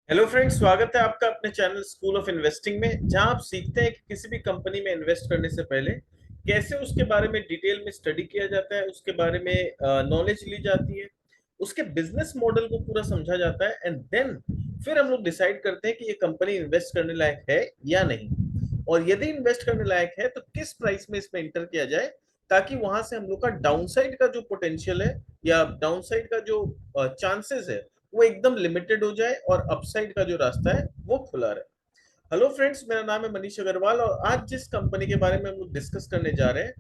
Hello friends, स्वागत है आपका अपने चैनल स्कूल ऑफ इन्वेस्टिंग में, जहां आप सीखते हैं कि किसी भी कंपनी में इन्वेस्ट करने से पहले कैसे उसके बारे में डिटेल में स्टडी किया जाता है, उसके बारे में नॉलेज ली जाती है, उसके बिजनेस मॉडल को पूरा समझा जाता है एंड देन फिर हम लोग डिसाइड करते हैं कि ये कंपनी इन्वेस्ट करने लायक है या नहीं। और यदि इन्वेस्ट करने लायक है तो किस प्राइस में इसमें इंटर किया जाए, ताकि वहां से हम लोग का डाउनसाइड का जो पोटेंशियल है या डाउनसाइड का जो चांसेस है वो एकदम लिमिटेड हो जाए और अपसाइड का जो रास्ता है वो खुला रहे। हेलो फ्रेंड्स, मेरा नाम है मनीष अग्रवाल और आज जिस कंपनी के बारे में हम लोग डिस्कस करने जा रहे हैं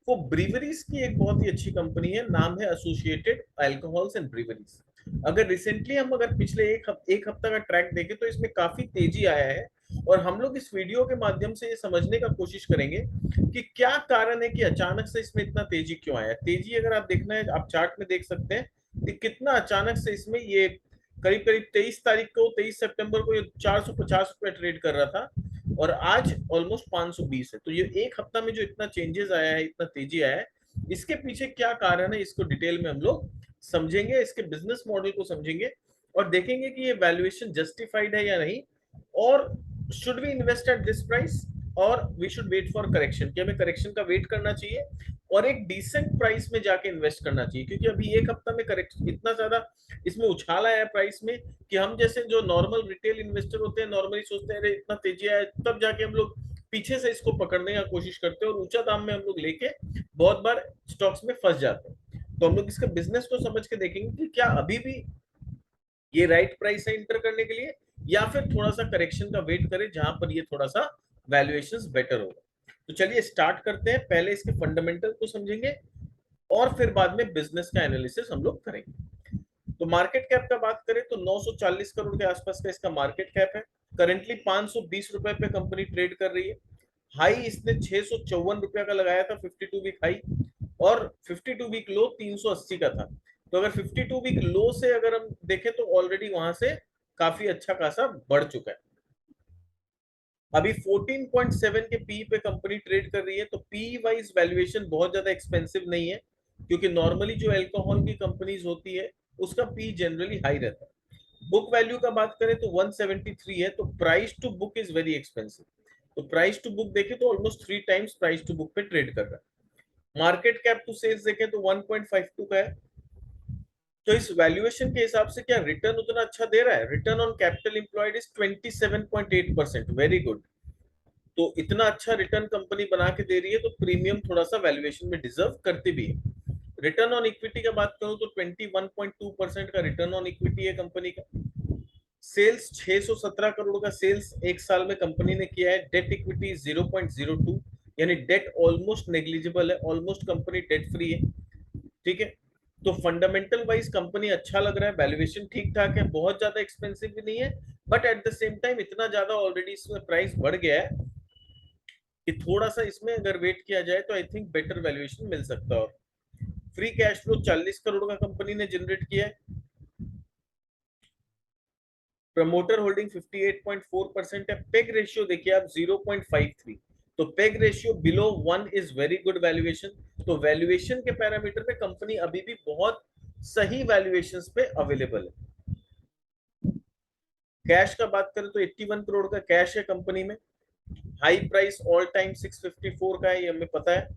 वो ब्रीवरीज की एक बहुत ही अच्छी कंपनी है। नाम है एसोसिएटेड अल्कोहल्स एंड ब्रीवरीज। अगर रिसेंटली हम अगर पिछले एक हफ्ता का ट्रैक देखें तो इसमें काफी तेजी आया है और हम लोग इस वीडियो के माध्यम से ये समझने का कोशिश करेंगे कि क्या कारण है कि अचानक से इसमें इतना तेजी क्यों आया। तेजी अगर आप देखना है, आप चार्ट में देख सकते हैं कि कितना अचानक से इसमें ये करीब करीब 23 सितंबर को ये 450 रुपए ट्रेड कर रहा था और आज ऑलमोस्ट 520 है। तो ये एक हफ्ता में जो इतना चेंजेस आया है, इतना तेजी आया है, इसके पीछे क्या कारण है, इसको डिटेल में हम लोग समझेंगे, इसके बिजनेस मॉडल को समझेंगे और देखेंगे कि ये वैल्यूएशन जस्टिफाइड है या नहीं, और should we invest at this price और we should wait for correction, कि हमें करेक्शन का वेट करना चाहिए और एक डिसेंट प्राइस में जाके इन्वेस्ट करना चाहिए। क्योंकि अभी एक हफ्ता में करेक्शन इतना ज्यादा इसमें उछाल आया है प्राइस में कि हम जैसे जो नॉर्मल रिटेल इन्वेस्टर होते हैं नॉर्मली सोचते हैं अरे इतना तेजी आया, तब जाके हम लोग पीछे से इसको पकड़ने का कोशिश करते हैं और ऊंचा दाम में हम लोग लेके बहुत बार स्टॉक्स में फंस जाते हैं। तो हम लोग इसका बिजनेस को समझ के देखेंगे कि क्या अभी भी ये राइट प्राइस है इंटर करने के लिए, या फिर थोड़ा सा करेक्शन का वेट करें जहां पर ये थोड़ा सा वैल्यूएशंस बेटर होगा। तो चलिए स्टार्ट करते हैं। पहले इसके फंडामेंटल को समझेंगे और फिर बाद में बिजनेस का एनालिसिस हम लोग करेंगे। तो मार्केट कैप का बात करें तो 940 करोड़ के आसपास का इसका मार्केट कैप है। करेंटली 520 रुपए पे कंपनी ट्रेड कर रही है। हाई इसने 654 रुपया का लगाया था, 52 वीक हाई, और 52 वीक लो 380 का था। तो अगर 52 वीक लो से अगर हम देखें तो ऑलरेडी वहां से काफी अच्छा खासा बढ़ चुका है। अभी 14.7 के पी पे कंपनी ट्रेड कर रही है, तो पी वाइज वैल्यूएशन बहुत ज्यादा एक्सपेंसिव नहीं है, क्योंकि नॉर्मली जो अल्कोहल की कंपनीज होती है उसका पी जनरली हाई रहता है। बुक वैल्यू का बात करें तो 173 है, तो price to book is very expensive. तो प्राइस टू बुक देखें तो almost 3 times price to book पे ट्रेड कर रहा है। मार्केट कैप टू सेल्स देखें तो 1.52 का है। तो इस वैल्यूएशन के हिसाब से क्या रिटर्न उतना अच्छा दे रहा है? Return on capital employed is 27.8%, very good. तो इतना अच्छा रिटर्न कंपनी बना के दे रही है तो प्रीमियम थोड़ा सा वैल्यूएशन में डिजर्व करती भी है। रिटर्न ऑन इक्विटी का बात करूं तो 21.2% का रिटर्न ऑन इक्विटी है कंपनी का। सेल्स 617 करोड़ का सेल्स एक साल में कंपनी ने किया है। डेट इक्विटी 0.02, यानी डेट ऑलमोस्ट नेग्लिजिबल है, ऑलमोस्ट कंपनी डेट फ्री है। ठीक है, तो फंडामेंटल वाइज कंपनी अच्छा लग रहा है, वैल्यूएशन ठीक ठाक है, बहुत ज्यादा एक्सपेंसिव भी नहीं है, but at the same time इतना ज्यादा ऑलरेडी इसमें प्राइस बढ़ गया है कि थोड़ा सा इसमें अगर वेट किया जाए तो आई थिंक बेटर वैल्यूएशन मिल सकता है। और फ्री कैश फ्लो 40 करोड़ का कंपनी ने जनरेट किया है। प्रमोटर होल्डिंग 58.4% है। पेग रेशियो देखिए आप 0.53, तो peg ratio below 1 is very good valuation. तो वैल्यूएशन के पैरामीटर पे कंपनी अभी भी बहुत सही वैल्यूएशंस पे अवेलेबल है। कैश का बात करें तो 81 करोड़ का कैश है कंपनी में। हाई प्राइस ऑल टाइम 654 का है, ये हमें पता है।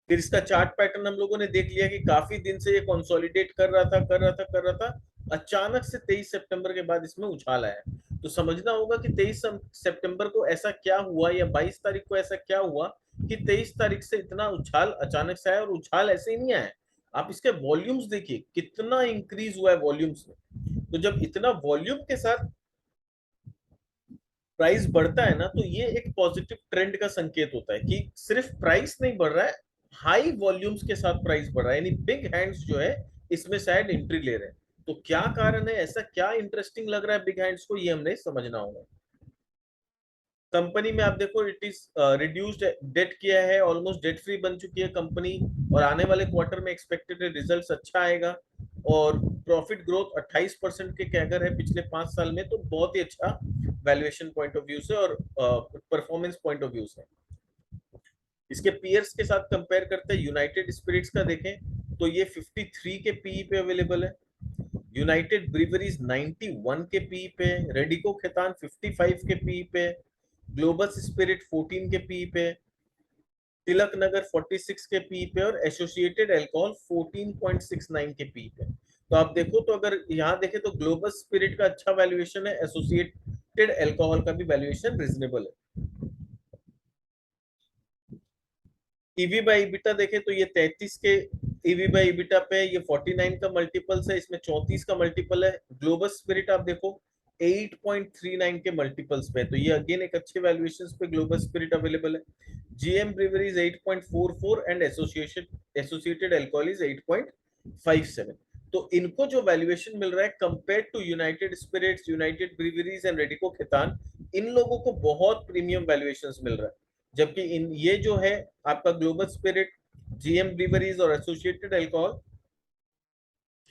फिर इसका चार्ट पैटर्न हम लोगों ने देख लिया कि काफी दिन से ये कंसोलिडेट कर रहा था। अचानक से 23 सितंबर के बाद इसमें उछाल आया। तो समझना होगा कि 23 सितंबर को ऐसा क्या हुआ या 22 तारीख को ऐसा क्या हुआ कि 23 तारीख से इतना उछाल अचानक से आया। और उछाल ऐसे ही नहीं आया, आप इसके वॉल्यूम्स देखिए कितना इंक्रीज हुआ है वॉल्यूम्स में। तो जब इतना वॉल्यूम के साथ प्राइस बढ़ता है ना, तो ये एक पॉजिटिव ट्रेंड का संकेत होता है कि सिर्फ प्राइस नहीं बढ़ रहा है, हाई वॉल्यूम्स के साथ प्राइस बढ़ रहा है, यानी बिग हैंड्स जो है इसमें शायद एंट्री ले रहे हैं। तो क्या कारण है, ऐसा क्या इंटरेस्टिंग लग रहा है बिग हैंड्स को, ये हमने समझना होगा। कंपनी में आप देखो इट इज रिड्यूस्ड डेट किया है, ऑलमोस्ट डेट फ्री बन चुकी है कंपनी, और आने वाले क्वार्टर में एक्सपेक्टेड रिजल्ट्स अच्छा आएगा। और प्रॉफिट ग्रोथ 28% के कैगर है पिछले 5 साल में, तो बहुत ही अच्छा वैल्यूएशन पॉइंट ऑफ व्यू से और परफॉर्मेंस पॉइंट ऑफ व्यू से। इसके पीयर्स के साथ कंपेयर करते हैं, यूनाइटेड स्पिरिट्स का देखें तो ये 53 के पीई पे अवेलेबल है। यूनाइटेड ब्रीवरीज 91 के पी पे, रेडिको खेतान 55 के पी पे, ग्लोबल स्पिरिट 14 के पी पे, तिलक नगर 46 के पी पे और एसोसिएटेड अल्कोहल 14.69 के पी पे। तो आप देखो, तो अगर यहाँ देखे तो ग्लोबल स्पिरिट का अच्छा वैल्यूएशन है, एसोसिएटेड अल्कोहल का भी वैल्यूएशन रीजनेबल है। ईवी बाई इबिटा देखे तो ये 33 के ईवी बाई इबिटा पे, ये 49 का मल्टीपल्स है, इसमें 34 का मल्टीपल है। ग्लोबल स्पिरिट आप देखो 8.39 के मल्टीपल्स पे, तो ये अगेन एक अच्छे वैल्यूएशंस पे ग्लोबल स्पिरिट अवेलेबल है। GM breweries 8.44 and associated alcohol is 8.57। तो इनको जो वैल्यूएशन मिल रहा है compare to United Spirits, United Breweries and Radico Khaitan, इन लोगों को बहुत प्रीमियम वैल्यूएशंस मिल रहा है। जबकि इन ये जो है आपका ग्लोबल स्पिरिट, जीएम ब्रीवरीज और एसोसिएटेड अल्कोहल,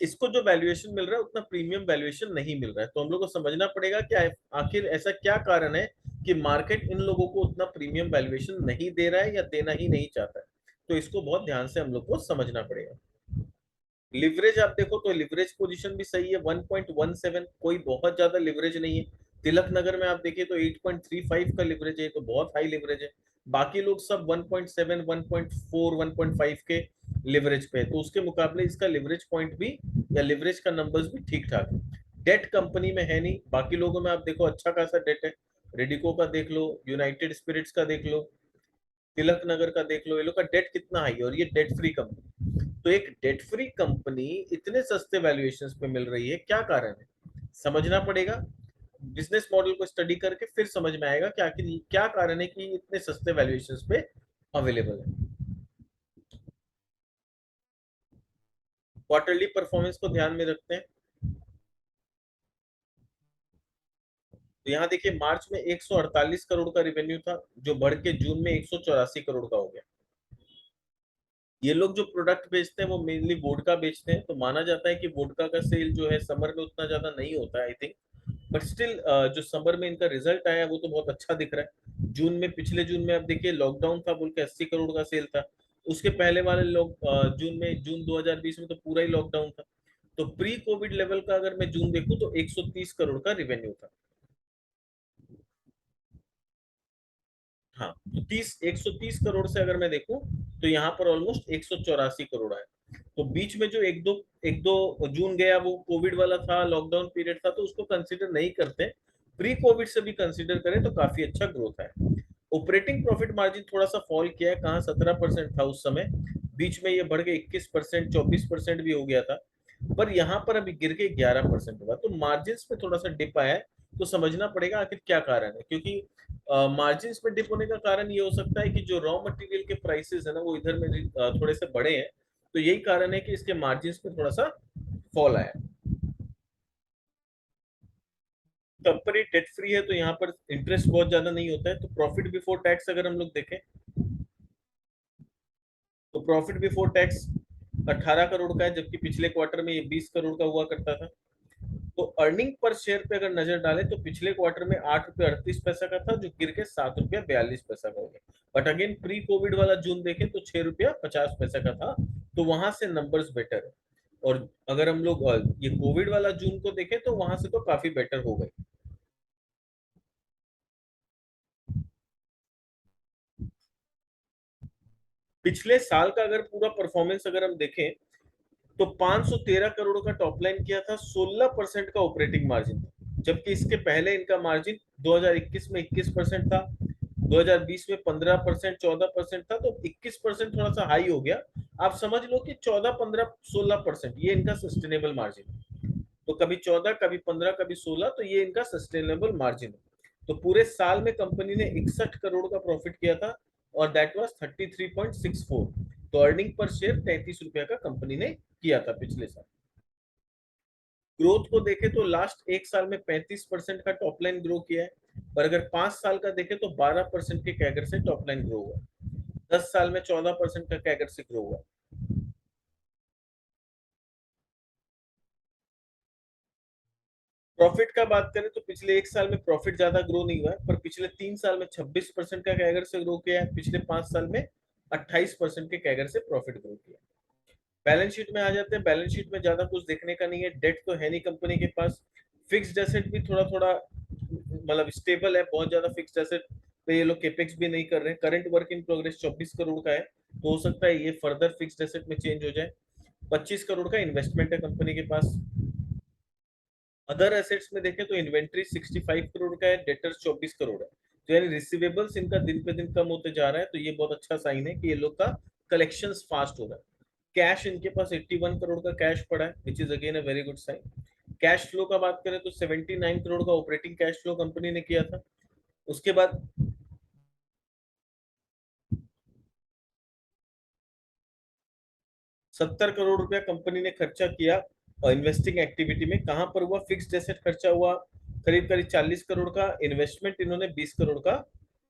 इसको जो वैल्यूएशन मिल रहा है उतना प्रीमियम वैल्यूएशन नहीं मिल रहा है। तो हम लोग को समझना पड़ेगा कि आखिर ऐसा क्या कारण है कि मार्केट इन लोगों को उतना प्रीमियम वैल्यूएशन नहीं दे रहा है या देना ही नहीं चाहता है। तो इसको बहुत ध्यान से हम लोग को समझना पड़ेगा। लिवरेज आप देखो तो लिवरेज पोजीशन भी सही है 1.17, कोई बहुत ज्यादा लिवरेज नहीं है। तिलक नगर में आप देखिए तो 8.35 का लिवरेज है, तो बहुत हाई लिवरेज है। बाकी लोग सब 1.7, 1.4, 1.5 के लिवरेज पे है, तो उसके मुकाबले इसका लिवरेज पॉइंट भी या लिवरेज का नंबर्स भी ठीक ठाक है। डेट कंपनी में है नहीं, बाकी लोगों में आप देखो अच्छा खासा डेट है। रेडिको का देख लो, यूनाइटेड स्पिरिट्स का देख लो, तिलक नगर का देख लो, ये लोग का डेट कितना हाई है और ये डेट फ्री कंपनी। तो एक डेट फ्री कंपनी इतने सस्ते वैल्यूएशंस पे मिल रही है, क्या कारण है? समझना पड़ेगा। बिजनेस मॉडल को स्टडी करके फिर समझ में आएगा कि आखिर क्या कारण है कि इतने सस्ते वैल्यूएशंस पे अवेलेबल है। क्वार्टरली परफॉर्मेंस को ध्यान में रखते हैं, तो यहाँ देखिए मार्च में 148 करोड़ का रिवेन्यू था, जो बढ़ के जून में 184 करोड़ का हो गया। ये लोग जो प्रोडक्ट बेचते हैं वो मेनली वोडका बेचते हैं, तो माना जाता है कि वोडका का सेल जो है समर में उतना ज्यादा नहीं होता है आई थिंक। बट स्टिल जो समर में इनका रिजल्ट आया वो तो बहुत अच्छा दिख रहा है। जून में, पिछले जून में आप देखिए लॉकडाउन था बोल के 80 करोड़ का सेल था। उसके पहले वाले लोग जून में, जून 2020 में तो पूरा ही लॉकडाउन था। तो प्री कोविड लेवल का अगर मैं जून देखूं तो 130 करोड़ का रिवेन्यू था। हाँ, तो 130 करोड़ से अगर मैं देखूं तो यहाँ पर ऑलमोस्ट 184 करोड़ आए। तो बीच में जो एक दो जून गया वो कोविड वाला था, लॉकडाउन पीरियड था, तो उसको कंसीडर नहीं करते। प्री कोविड से भी कंसीडर करें तो काफी अच्छा ग्रोथ है। ऑपरेटिंग प्रॉफिट मार्जिन थोड़ा सा फॉल किया है, कहाँ 17% था उस समय, बीच में ये बढ़ के 21%, 24% भी हो गया था। पर यहाँ पर अभी गिर के 11% हुआ, तो मार्जिन में थोड़ा सा डिप आया है। तो समझना पड़ेगा आखिर क्या कारण है, क्योंकि मार्जिन में डिप होने का कारण ये हो सकता है कि जो रॉ मटेरियल के प्राइसेस है ना वो इधर में थोड़े से बढ़े हैं। तो यही कारण है कि इसके मार्जिन में थोड़ा सा फॉल आया। कंपनी डेट फ्री है तो यहाँ पर इंटरेस्ट बहुत ज्यादा नहीं होता है। तो प्रॉफिट बिफोर टैक्स अगर हम लोग देखें तो प्रॉफिट बिफोर टैक्स 18 करोड़ का है, जबकि पिछले क्वार्टर में ये 20 करोड़ का हुआ करता था। तो अर्निंग पर शेयर पे अगर नजर डालें तो पिछले क्वार्टर में 8 रुपये 38 पैसा का था, जो गिर के 7 रुपया 42 पैसा का हो गया। बट अगेन प्री कोविड वाला जून देखें तो 6 रुपया 50 पैसा का था, तो वहां से नंबर्स बेटर है। और अगर हम लोग ये कोविड वाला जून को देखें तो वहां से तो काफी बेटर हो गई। पिछले साल का अगर पूरा परफॉर्मेंस अगर हम देखें तो 513 करोड़ का टॉप लाइन किया था, 16% का ऑपरेटिंग मार्जिन था। जबकि इसके पहले इनका मार्जिन 2021 में 21% था, 2020 में 15%, 14% था, तो 21% थोड़ा सा हाई हो गया। आप समझ लो कि 14, 15, 16% ये इनका सस्टेनेबल मार्जिन है। तो कभी 14, कभी 15, कभी 16, तो ये इनका सस्टेनेबल मार्जिन है। तो पूरे साल में कंपनी ने 61 करोड़ का प्रॉफिट किया था, और दैट वाज 33.64। तो अर्निंग पर शेयर 33 रुपया का कंपनी ने किया था पिछले साल। ग्रोथ को देखें तो लास्ट एक साल में 35% का टॉप लाइन ग्रो किया है। पर अगर 5 साल का देखें तो 12% के कैगर से टॉप लाइन ग्रो हुआ, 10 साल में 14% का कैगर से ग्रो हुआ। प्रॉफिट का बात करें तो पिछले एक साल में प्रॉफिट ज्यादा ग्रो नहीं हुआ है, पर पिछले 3 साल में 26% का कैगर से ग्रो किया है, पिछले 5 साल में 28% के कैगर से प्रॉफिट ग्रो किया। बैलेंस शीट में आ जाते हैं। बैलेंस शीट में ज्यादा कुछ देखने का नहीं है, डेट तो है नहीं कंपनी के पास। फिक्स्ड एसेट भी थोड़ा थोड़ा मतलब स्टेबल है, बहुत ज्यादा फिक्स्ड एसेट पे ये लोग केपेक्स भी नहीं कर रहे हैं। Current work in progress 24 crore का है, तो हो सकता है ये फर्दर फिक्स्ड एसेट में चेंज हो जाए। 25 करोड़ का इन्वेस्टमेंट है कंपनी के पास। अदर एसेट्स में देखें तो इन्वेंट्री 65 करोड़ का है, डेटर्स 24 करोड़ है। तो यानी रिसीवेबल्स इनका दिन पे दिन कम होते जा रहा है, तो ये बहुत अच्छा साइन है कि ये लोग का कलेक्शन फास्ट हो रहा है। कैश इनके पास 81 करोड़ का कैश पड़ा है, which is again a very good sign. Cash flow का बात करें तो 79 करोड़ का ऑपरेटिंग कैश फ्लो कंपनी ने किया था। उसके बाद 70 करोड़ रुपया कंपनी ने खर्चा किया इन्वेस्टिंग एक्टिविटी में। कहां पर हुआ? फिक्स्ड एसेट खर्चा हुआ करीब करीब 40 करोड़ का। इन्वेस्टमेंट इन्होंने 20 करोड़ का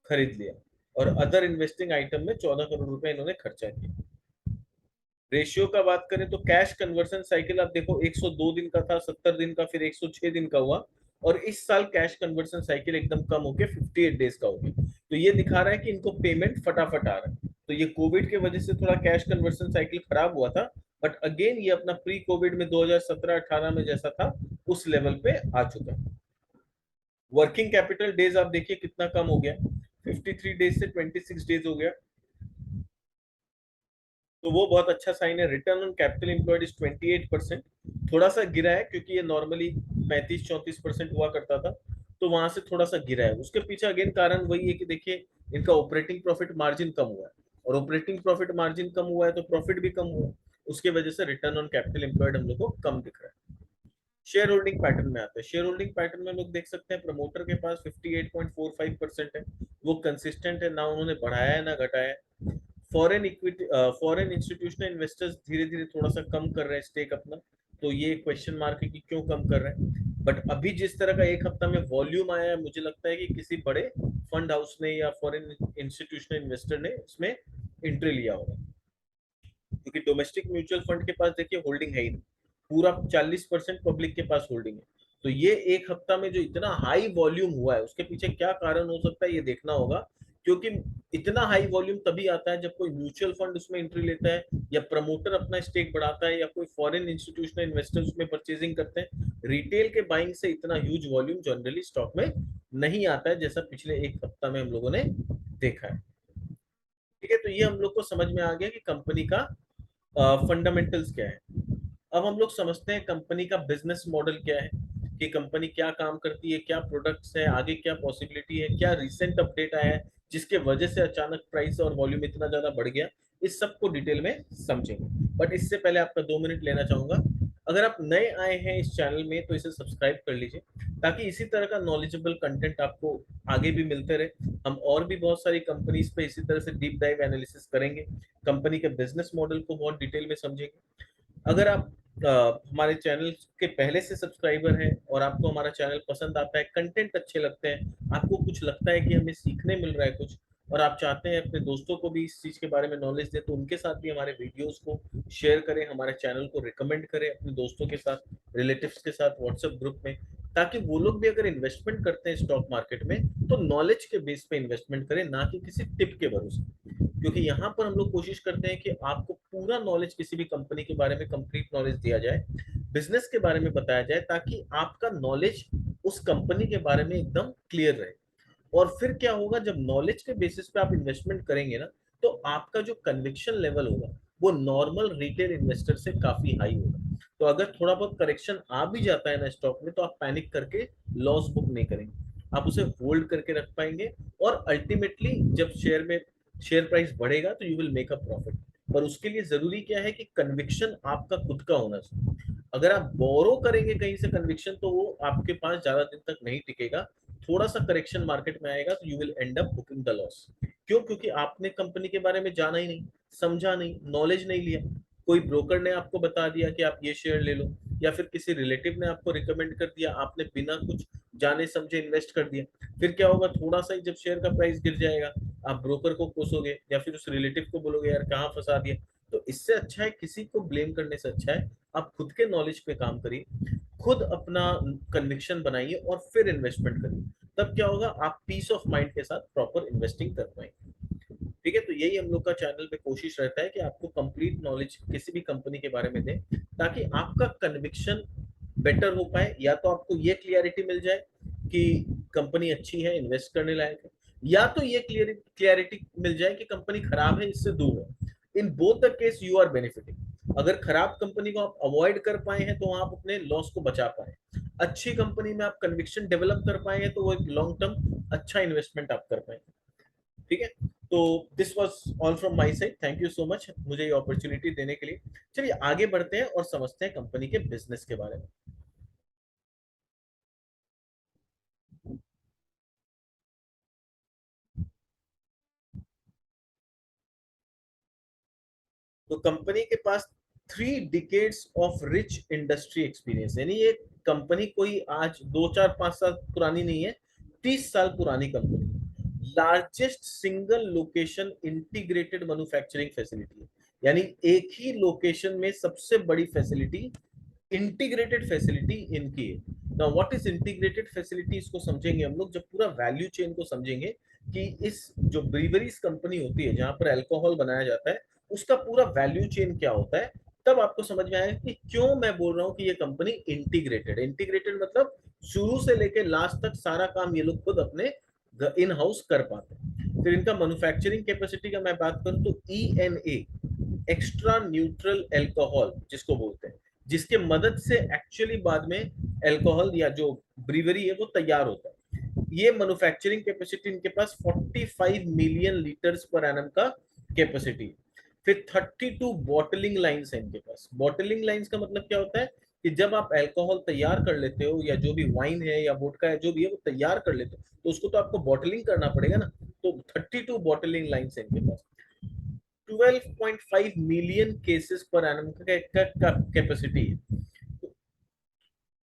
खरीद लिया, और अदर इन्वेस्टिंग आइटम में 14 करोड़ रुपए इन्होंने खर्चा किया। रेशियो का बात करें तो कैश कन्वर्सन साइकिल आप देखो, 102 दिन का था, 70 दिन का, फिर 106 दिन का हुआ। और इस साल कैश कन्वर्सन साइकिल एकदम कम होके 58 डेज का हो गया। तो ये दिखा रहा है कि इनको पेमेंट फटाफट आ रहा है। तो ये कोविड के वजह से थोड़ा कैश कन्वर्सन साइकिल खराब हुआ था, बट अगेन ये अपना प्री कोविड में 2017-18 में जैसा था उस लेवल पे आ चुका है। वर्किंग कैपिटल डेज आप देखिए कितना कम हो गया, 53 डेज से 26 डेज हो गया। तो वो बहुत अच्छा साइन है। Return on capital employed is 28%। थोड़ा सा गिरा है क्योंकि ये नॉर्मली 35-34% हुआ करता था, तो वहां से थोड़ा सा गिरा है। उसके पीछे अगेन कारण वही है कि देखिए इनका ऑपरेटिंग प्रॉफिट मार्जिन कम हुआ है, और ऑपरेटिंग प्रॉफिट मार्जिन कम हुआ है तो प्रॉफिट भी कम हुआ है। उसके वजह से रिटर्न ऑन कैपिटल एम्प्लॉयड हम लोग को कम दिख रहा है। शेयर होल्डिंग पैटर्न में आते हैं। शेयर होल्डिंग पैटर्न में लोग देख सकते हैं प्रमोटर के पास 58.45% है, वो कंसिस्टेंट है, ना उन्होंने बढ़ाया है ना घटाया है। Foreign equity foreign institutional investors धीरे धीरे थोड़ा सा कम कर रहे हैं स्टेक अपना, तो ये क्वेश्चन मार्क है कि क्यों कम कर रहे हैं। बट अभी जिस तरह का एक हफ्ता में वॉल्यूम आया है, मुझे लगता है कि किसी बड़े फंड हाउस ने या फॉरेन इंस्टीट्यूशनल इन्वेस्टर ने इसमें एंट्री लिया होगा, क्योंकि डोमेस्टिक म्यूचुअल फंड के पास देखिए होल्डिंग है ही नहीं, पूरा 40% पब्लिक के पास होल्डिंग है। तो ये एक हफ्ता में जो इतना हाई वॉल्यूम हुआ है उसके पीछे क्या कारण हो सकता है ये देखना होगा। क्योंकि इतना हाई वॉल्यूम तभी आता है जब कोई म्यूचुअल फंड उसमें एंट्री लेता है, या प्रमोटर अपना स्टेक बढ़ाता है, या कोई फॉरेन इंस्टीट्यूशनल इन्वेस्टर उसमें परचेजिंग करते हैं। रिटेल के बाइंग से इतना ह्यूज वॉल्यूम जनरली स्टॉक में नहीं आता है, जैसा पिछले एक हफ्ता में हम लोगों ने देखा है। ठीक है, तो ये हम लोग को समझ में आ गया कि कंपनी का फंडामेंटल्स क्या है। अब हम लोग समझते हैं कंपनी का बिजनेस मॉडल क्या है, कि कंपनी क्या काम करती है, क्या प्रोडक्ट्स है, आगे क्या पॉसिबिलिटी है, क्या रिसेंट अपडेट आया है जिसके वजह से अचानक प्राइस और वॉल्यूम इतना ज्यादा बढ़ गया। इस सब को डिटेल में समझेंगे, बट इससे पहले आपका 2 मिनट लेना चाहूंगा। अगर आप नए आए हैं इस चैनल में तो इसे सब्सक्राइब कर लीजिए, ताकि इसी तरह का नॉलेजेबल कंटेंट आपको आगे भी मिलते रहे। हम और भी बहुत सारी कंपनीज पे इसी तरह से डीप डाइव एनालिसिस करेंगे, कंपनी के बिजनेस मॉडल को बहुत डिटेल में समझेंगे। अगर आप हमारे चैनल के पहले से सब्सक्राइबर हैं और आपको हमारा चैनल पसंद आता है, कंटेंट अच्छे लगते हैं, आपको कुछ लगता है कि हमें सीखने मिल रहा है कुछ, और आप चाहते हैं अपने दोस्तों को भी इस चीज के बारे में नॉलेज दें, तो उनके साथ भी हमारे वीडियोस को शेयर करें, हमारे चैनल को रिकमेंड करें अपने दोस्तों के साथ, रिलेटिव्स के साथ व्हाट्सएप ग्रुप में, ताकि वो लोग भी अगर इन्वेस्टमेंट करते हैं स्टॉक मार्केट में तो नॉलेज के बेस पे इन्वेस्टमेंट करें, ना कि किसी टिप के भरोसे। क्योंकि यहाँ पर हम लोग कोशिश करते हैं कि आपको पूरा नॉलेज किसी भी कंपनी के बारे में कंप्लीट नॉलेज दिया जाए, बिजनेस के बारे में बताया जाए, ताकि आपका नॉलेज उस कंपनी के बारे में एकदम क्लियर रहे। और फिर क्या होगा, जब नॉलेज के बेसिस पे आप इन्वेस्टमेंट करेंगे ना, तो आपका जो कन्विक्शन लेवल होगा वो नॉर्मल रिटेल इन्वेस्टर से काफी हाई होगा। तो अगर थोड़ा बहुत करेक्शन आ भी जाता है ना स्टॉक में, तो आप पैनिक करके लॉस बुक नहीं करेंगे, आप उसे होल्ड करके रख पाएंगे। और अल्टीमेटली जब शेयर प्राइस बढ़ेगा तो you will make a profit. पर उसके लिए जरूरी क्या है कि कन्विक्शन आपका खुद का होना चाहिए। अगर आप बोरो करेंगे कहीं से कन्विक्शन, तो वो आपके पास ज्यादा दिन तक नहीं टिकेगा। थोड़ा सा करेक्शन मार्केट में आएगा तो you will and up booking the loss. क्यों? क्योंकि आपने कंपनी के बारे में जाना ही नहीं, समझा नहीं, नॉलेज नहीं लिया। कोई ब्रोकर ने आपको बता दिया कि आप ये शेयर ले लो, या फिर किसी रिलेटिव ने आपको रिकमेंड कर दिया, आपने बिना कुछ जाने समझे इन्वेस्ट कर दिया। फिर क्या होगा, थोड़ा सा ही जब शेयर का प्राइस गिर जाएगा, आप ब्रोकर को कोसोगे या फिर उस रिलेटिव को बोलोगे यार कहाँ फंसा दिया। तो इससे अच्छा है, किसी को ब्लेम करने से अच्छा है आप खुद के नॉलेज पे काम करिए, खुद अपना कन्विक्शन बनाइए और फिर इन्वेस्टमेंट करिए। तब क्या होगा, आप पीस ऑफ माइंड के साथ प्रॉपर इन्वेस्टिंग कर पाएंगे। ठीक है, तो यही हम लोग का चैनल पे कोशिश रहता है कि आपको कंप्लीट नॉलेज किसी भी कंपनी के बारे में दें, ताकि आपका कन्विक्शन बेटर हो पाए। या तो आपको ये क्लियरिटी मिल जाए कि कंपनी अच्छी है, इन्वेस्ट करने लायक है, या तो ये क्लियरिटी मिल जाए कि कंपनी खराब है, इससे दूर है। In both the case you are benefiting. अगर खराब कंपनी को आप अवॉइड कर पाए हैं तो आप अपने लॉस को बचा पाए, अच्छी कंपनी में आप कन्विक्शन डेवलप कर पाए हैं तो वो एक लॉन्ग टर्म अच्छा इन्वेस्टमेंट आप कर पाए। ठीक है, तो this was all from my side. Thank you so much मुझे ये अपॉर्चुनिटी देने के लिए। चलिए आगे बढ़ते हैं और समझते हैं कंपनी के बिजनेस के बारे में। तो कंपनी के पास 3 decades of rich industry experience, यानी ये कंपनी कोई आज 2 4 5 साल पुरानी नहीं है, 30 साल पुरानी company. Largest single location integrated manufacturing facility, यानी एक ही लोकेशन में सबसे बड़ी फैसिलिटी, इंटीग्रेटेड फैसिलिटी इनकी है। Now what is integrated facility, इसको समझेंगे हम लोग जब पूरा वैल्यू चेन को समझेंगे कि इस जो ब्रीवरीज कंपनी होती है जहां पर अल्कोहल बनाया जाता है उसका पूरा वैल्यू चेन क्या होता है, तब आपको समझ में आएगा कि क्यों मैं बोल रहा हूँ कि ये कंपनी इंटीग्रेटेड। इंटीग्रेटेड मतलब शुरू से लेकर लास्ट तक सारा काम ये लोग खुद अपने इन हाउस कर पाते हैं। फिर इनका मैन्युफैक्चरिंग कैपेसिटी का मैं बात करूं तो ENA, एक्स्ट्रा न्यूट्रल एल्कोहल जिसको बोलते हैं, जिसके मदद से एक्चुअली बाद में अल्कोहल या जो ब्रीवरी है वो तैयार होता है। ये मैन्युफैक्चरिंग कैपेसिटी इनके पास 45 मिलियन लीटर्स पर एनम का कैपेसिटी। फिर 32 बॉटलिंग लाइंस है इनके पास। बॉटलिंग लाइंस का मतलब क्या होता है कि जब आप अल्कोहल तैयार कर लेते हो या जो भी वाइन है या वोडका है जो भी है वो तैयार कर लेते हो तो उसको तो आपको बॉटलिंग करना पड़ेगा ना। तो 32 बॉटलिंग लाइंस है इनके पास। 12.5 मिलियन केसेस पर एनम का कैपेसिटी है।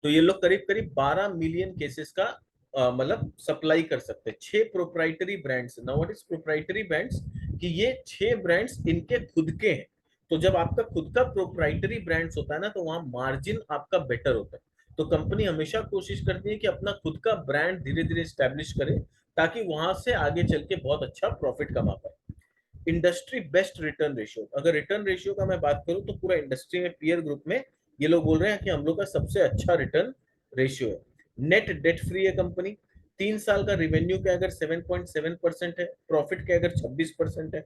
तो ये लोग करीब करीब 12 मिलियन केसेस का मतलब सप्लाई कर सकते हैं। 6 proprietary brands. Now what is proprietary brands, कि ये 6 ब्रांड्स इनके खुद के हैं। तो जब आपका खुद का प्रोप्राइटरी ब्रांड्स होता है ना तो वहां मार्जिन आपका बेटर होता है। तो कंपनी हमेशा कोशिश करती है कि अपना खुद का ब्रांड धीरे धीरे स्टैब्लिश करे ताकि वहां से आगे चल के बहुत अच्छा प्रॉफिट कमा पाए। इंडस्ट्री बेस्ट रिटर्न रेशियो, अगर रिटर्न रेशियो का मैं बात करूं तो पूरा इंडस्ट्री में पीयर ग्रुप में ये लोग बोल रहे हैं कि हम लोग का सबसे अच्छा रिटर्न रेशियो है। नेट डेट फ्री है कंपनी। 3 साल का रिवेन्यू के अगर 7.7% है, प्रॉफिट के अगर 26% है।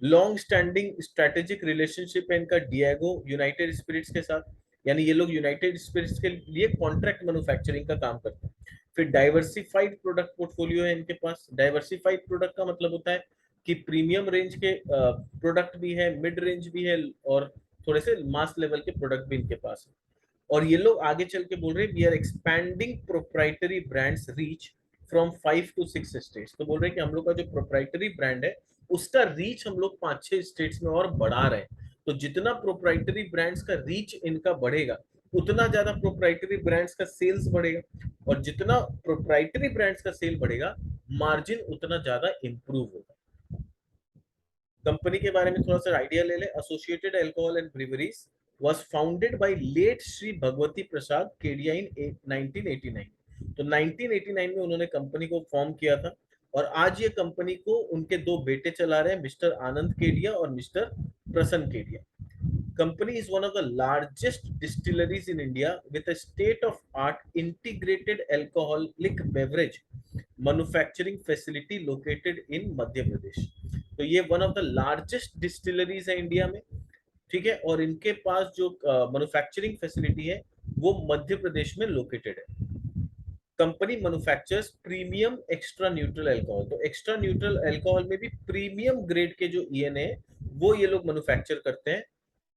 लॉन्ग स्टैंडिंग स्ट्रेटेजिक रिलेशनशिप है इनका डिएगो यूनाइटेड स्पिरिट्स के साथ, यानी ये लोग यूनाइटेड स्पिरिट्स के लिए कॉन्ट्रैक्ट मैन्युफैक्चरिंग का काम करते हैं। फिर डाइवर्सिफाइड प्रोडक्ट पोर्टफोलियो है इनके पास। डाइवर्सिफाइड प्रोडक्ट का मतलब होता है कि प्रीमियम रेंज के प्रोडक्ट भी है, मिड रेंज भी है और थोड़े से मास लेवल के प्रोडक्ट भी इनके पास है। और ये लोग आगे चल के बोल रहे हैं we are expanding proprietary brands reach from 5 to 6 states. तो बोल रहे हैं कि हम लोग का जो प्रोप्राइटरी ब्रांड है उसका रीच हम लोग 5 6 स्टेट्स में और बढ़ा रहे हैं। तो जितना प्रोप्राइटरी ब्रांड्स का रीच इनका बढ़ेगा उतना ज्यादा प्रोप्राइटरी ब्रांड्स का सेल्स बढ़ेगा, और जितना प्रोप्राइटरी ब्रांड्स का सेल बढ़ेगा मार्जिन उतना ज्यादा इंप्रूव होगा। कंपनी के बारे में थोड़ा सा आइडिया ले ले। Associated alcohol and breweries was founded by late Shri Bhagwati Prasad Kedia in 1989। तो 1989 में उन्होंने कंपनी को फॉर्म किया था और आज ये कंपनी को उनके 2 बेटे चला रहे हैं, मिस्टर आनंद केडिया और मिस्टर प्रसन्न Kedia. Company is one of the largest distilleries in India with a state-of-art integrated alcoholic beverage manufacturing facility located in Madhya Pradesh. तो ये one of the largest distilleries है इंडिया में। ठीक है, और इनके पास जो मैन्युफैक्चरिंग फैसिलिटी है वो मध्य प्रदेश में लोकेटेड है। Company manufactures premium extra neutral alcohol. तो एक्स्ट्रा न्यूट्रल अल्कोहल में भी प्रीमियम ग्रेड के जो ईएनए वो ये लोग मैन्युफैक्चर करते हैं,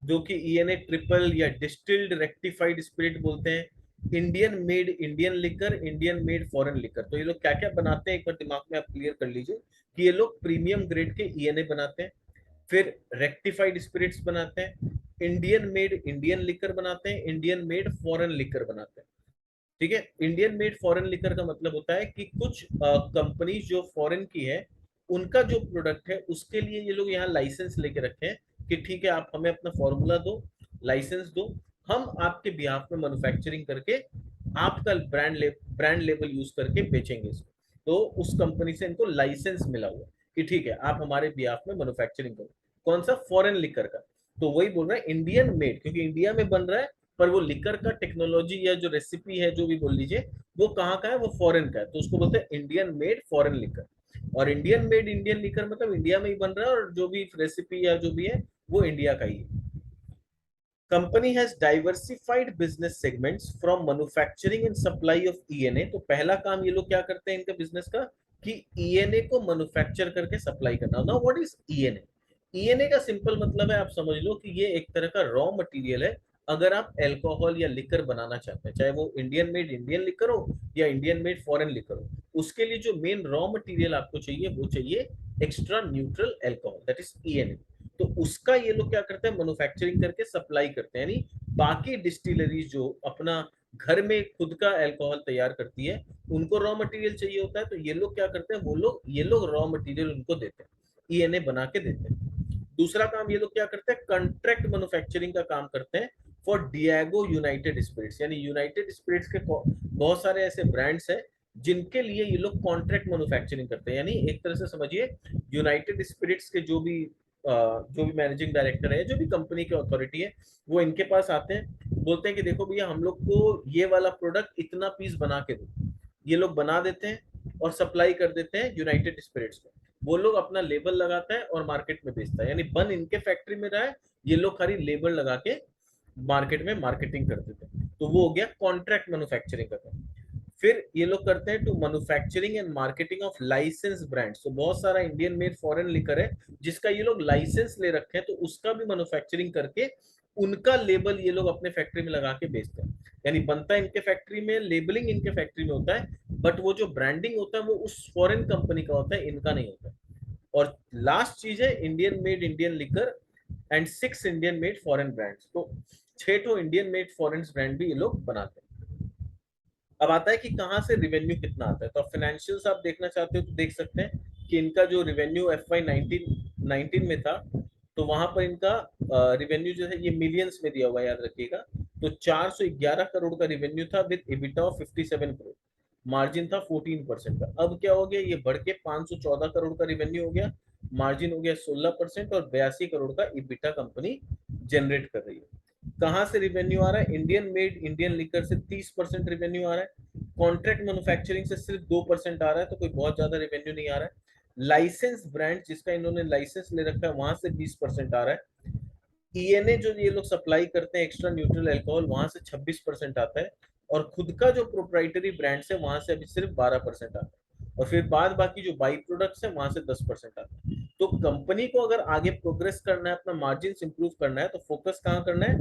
जो कि ईएनए ट्रिपल या डिस्टिल्ड रेक्टिफाइड स्पिरिट बोलते हैं। Indian made Indian liquor, Indian made foreign liquor. तो ये लोग क्या क्या बनाते हैं एक बार दिमाग में आप क्लियर कर लीजिए कि ये लोग प्रीमियम ग्रेड के ईएनए बनाते हैं, फिर रेक्टिफाइड स्पिरिट्स बनाते हैं, इंडियन मेड इंडियन लिकर बनाते हैं, इंडियन मेड फॉरेन लिकर बनाते हैं। ठीक है, इंडियन मेड फॉरेन लिकर का मतलब होता है कि कुछ कंपनी जो फॉरेन की है उनका जो प्रोडक्ट है उसके लिए ये लोग यहाँ लाइसेंस लेके रखे हैं कि ठीक है आप हमें अपना फॉर्मूला दो, लाइसेंस दो, हम आपके बिहाफ में मैन्युफैक्चरिंग करके आपका ब्रांड लेवल यूज करके बेचेंगे इसको। तो उस कंपनी से इनको लाइसेंस मिला हुआ है। कि ठीक है आप हमारे बिहाफ में मैन्युफैक्चरिंग करो। कौन सा? फॉरेन लिकर का। तो वही बोल रहे हैं इंडियन मेड, क्योंकि इंडिया में बन रहा है, पर वो लिकर का टेक्नोलॉजी या जो रेसिपी है जो भी बोल लीजिए वो कहाँ का है? वो फॉरेन का है, तो उसको बोलते हैं इंडियन मेड फॉरेन लिकर। और इंडियन मेड इंडियन लिकर मतलब इंडिया में ही बन रहा है, और जो भी रेसिपी या जो भी है वो इंडिया का ही है। Company has diversified business segments from manufacturing and supply of ENA. तो पहला काम ये लोग क्या करते हैं इनके बिजनेस का, कि ईएनए को मैन्युफैक्चर करके सप्लाई करना। Now what is ENA? ENA का सिंपल मतलब है, आप समझ लो कि ये एक तरह का रॉ मटेरियल है। अगर आप अल्कोहल या लिकर बनाना चाहते हैं, चाहे वो इंडियन मेड इंडियन लिकर हो या इंडियन मेड फॉरेन लिकर हो, उसके लिए जो मेन रॉ मटेरियल आपको चाहिए वो चाहिए extra neutral alcohol, that is ENA. तो उसका ये लोग क्या करते हैं? मैन्युफैक्चरिंग करके सप्लाई करते हैं। यानी बाकी डिस्टिलरीज जो अपना घर में खुद का अल्कोहल तैयार करती है, उनको रॉ मटेरियल चाहिए होता है, तो ये लोग क्या करते हैं? वो लोग ये लोग रॉ मटेरियल उनको देते हैं, ईएनए बना के देते हैं। दूसरा काम ये लोग क्या करते हैं? कॉन्ट्रैक्ट मैन्युफैक्चरिंग का काम करते हैं फॉर डियागो यूनाइटेड स्पिरिट्स। यानी यूनाइटेड स्पिरिट्स के बहुत सारे ऐसे ब्रांड्स हैं जिनके लिए ये लोग कॉन्ट्रैक्ट मैन्युफैक्चरिंग करते हैं। यानी एक तरह से समझिए यूनाइटेड स्पिरिट्स के जो भी मैनेजिंग डायरेक्टर है, जो भी कंपनी के अथॉरिटी है, वो इनके पास आते हैं, बोलते हैं कि देखो भैया हम लोग को ये वाला प्रोडक्ट इतना पीस बना के दो। ये लोग बना देते हैं और सप्लाई कर देते हैं यूनाइटेड स्पिरिट्स को। वो लोग अपना लेबल लगाता है और मार्केट में बेचता है। यानी बन इनके फैक्ट्री में रहा है, ये लोग खाली लेबल लगा के मार्केट में मार्केटिंग कर देते हैं। तो वो हो गया कॉन्ट्रैक्ट मैन्युफैक्चरिंग का काम। फिर ये लोग करते हैं to manufacturing and marketing of license brands. तो बहुत सारा इंडियन मेड फॉरेन लिकर है जिसका ये लोग लाइसेंस ले रखे हैं, तो उसका भी मैन्युफैक्चरिंग करके उनका लेबल ये लोग अपने फैक्ट्री में लगा के बेचते हैं। यानी बनता है इनके फैक्ट्री में, लेबलिंग इनके फैक्ट्री में होता है, बट वो जो ब्रांडिंग होता है वो उस फॉरेन कंपनी का होता है, इनका नहीं होता है। और लास्ट चीज है Indian made Indian liquor and 6 Indian made foreign brands. तो 6 तो इंडियन मेड फॉरेन ब्रांड भी ये लोग बनाते हैं। अब आता है कि कहाँ से रिवेन्यू कितना आता है। तो फाइनेंशियल्स आप देखना चाहते हो तो देख सकते हैं कि इनका जो रिवेन्यू FY 19 में था, तो वहां पर इनका रिवेन्यू जो है ये मिलियंस में दिया हुआ है, याद रखिएगा। तो 411 करोड़ का रिवेन्यू था with EBITDA of 57 crore, margin था 14% का। अब क्या हो गया? ये बढ़ के 514 करोड़ का रिवेन्यू हो गया, मार्जिन हो गया 16% और 82 करोड़ का इबिटा कंपनी जनरेट कर रही है। कहाँ से रिवेन्यू आ रहा है? इंडियन मेड इंडियन लिकर से 30% रिवेन्यू आ रहा है, कॉन्ट्रैक्ट मैन्युफैक्चरिंग से सिर्फ 2% आ रहा है, तो कोई बहुत ज्यादा रेवेन्यू नहीं आ रहा है। लाइसेंस ब्रांड जिसका इन्होंने लाइसेंस ले रखा है वहां से 20% आ रहा है। ईएनए जो ये लोग सप्लाई करते हैं एक्स्ट्रा न्यूट्रल अल्कोहल, वहां से 26% आता है। और खुद का जो प्रोप्राइटरी ब्रांड्स है वहां से अभी सिर्फ 12% आता है। और फिर बाद बाकी जो बाई प्रोडक्ट्स है वहां से 10% आता है। तो कंपनी को अगर आगे प्रोग्रेस करना है, अपना मार्जिन इंप्रूव करना है, तो फोकस कहाँ करना है?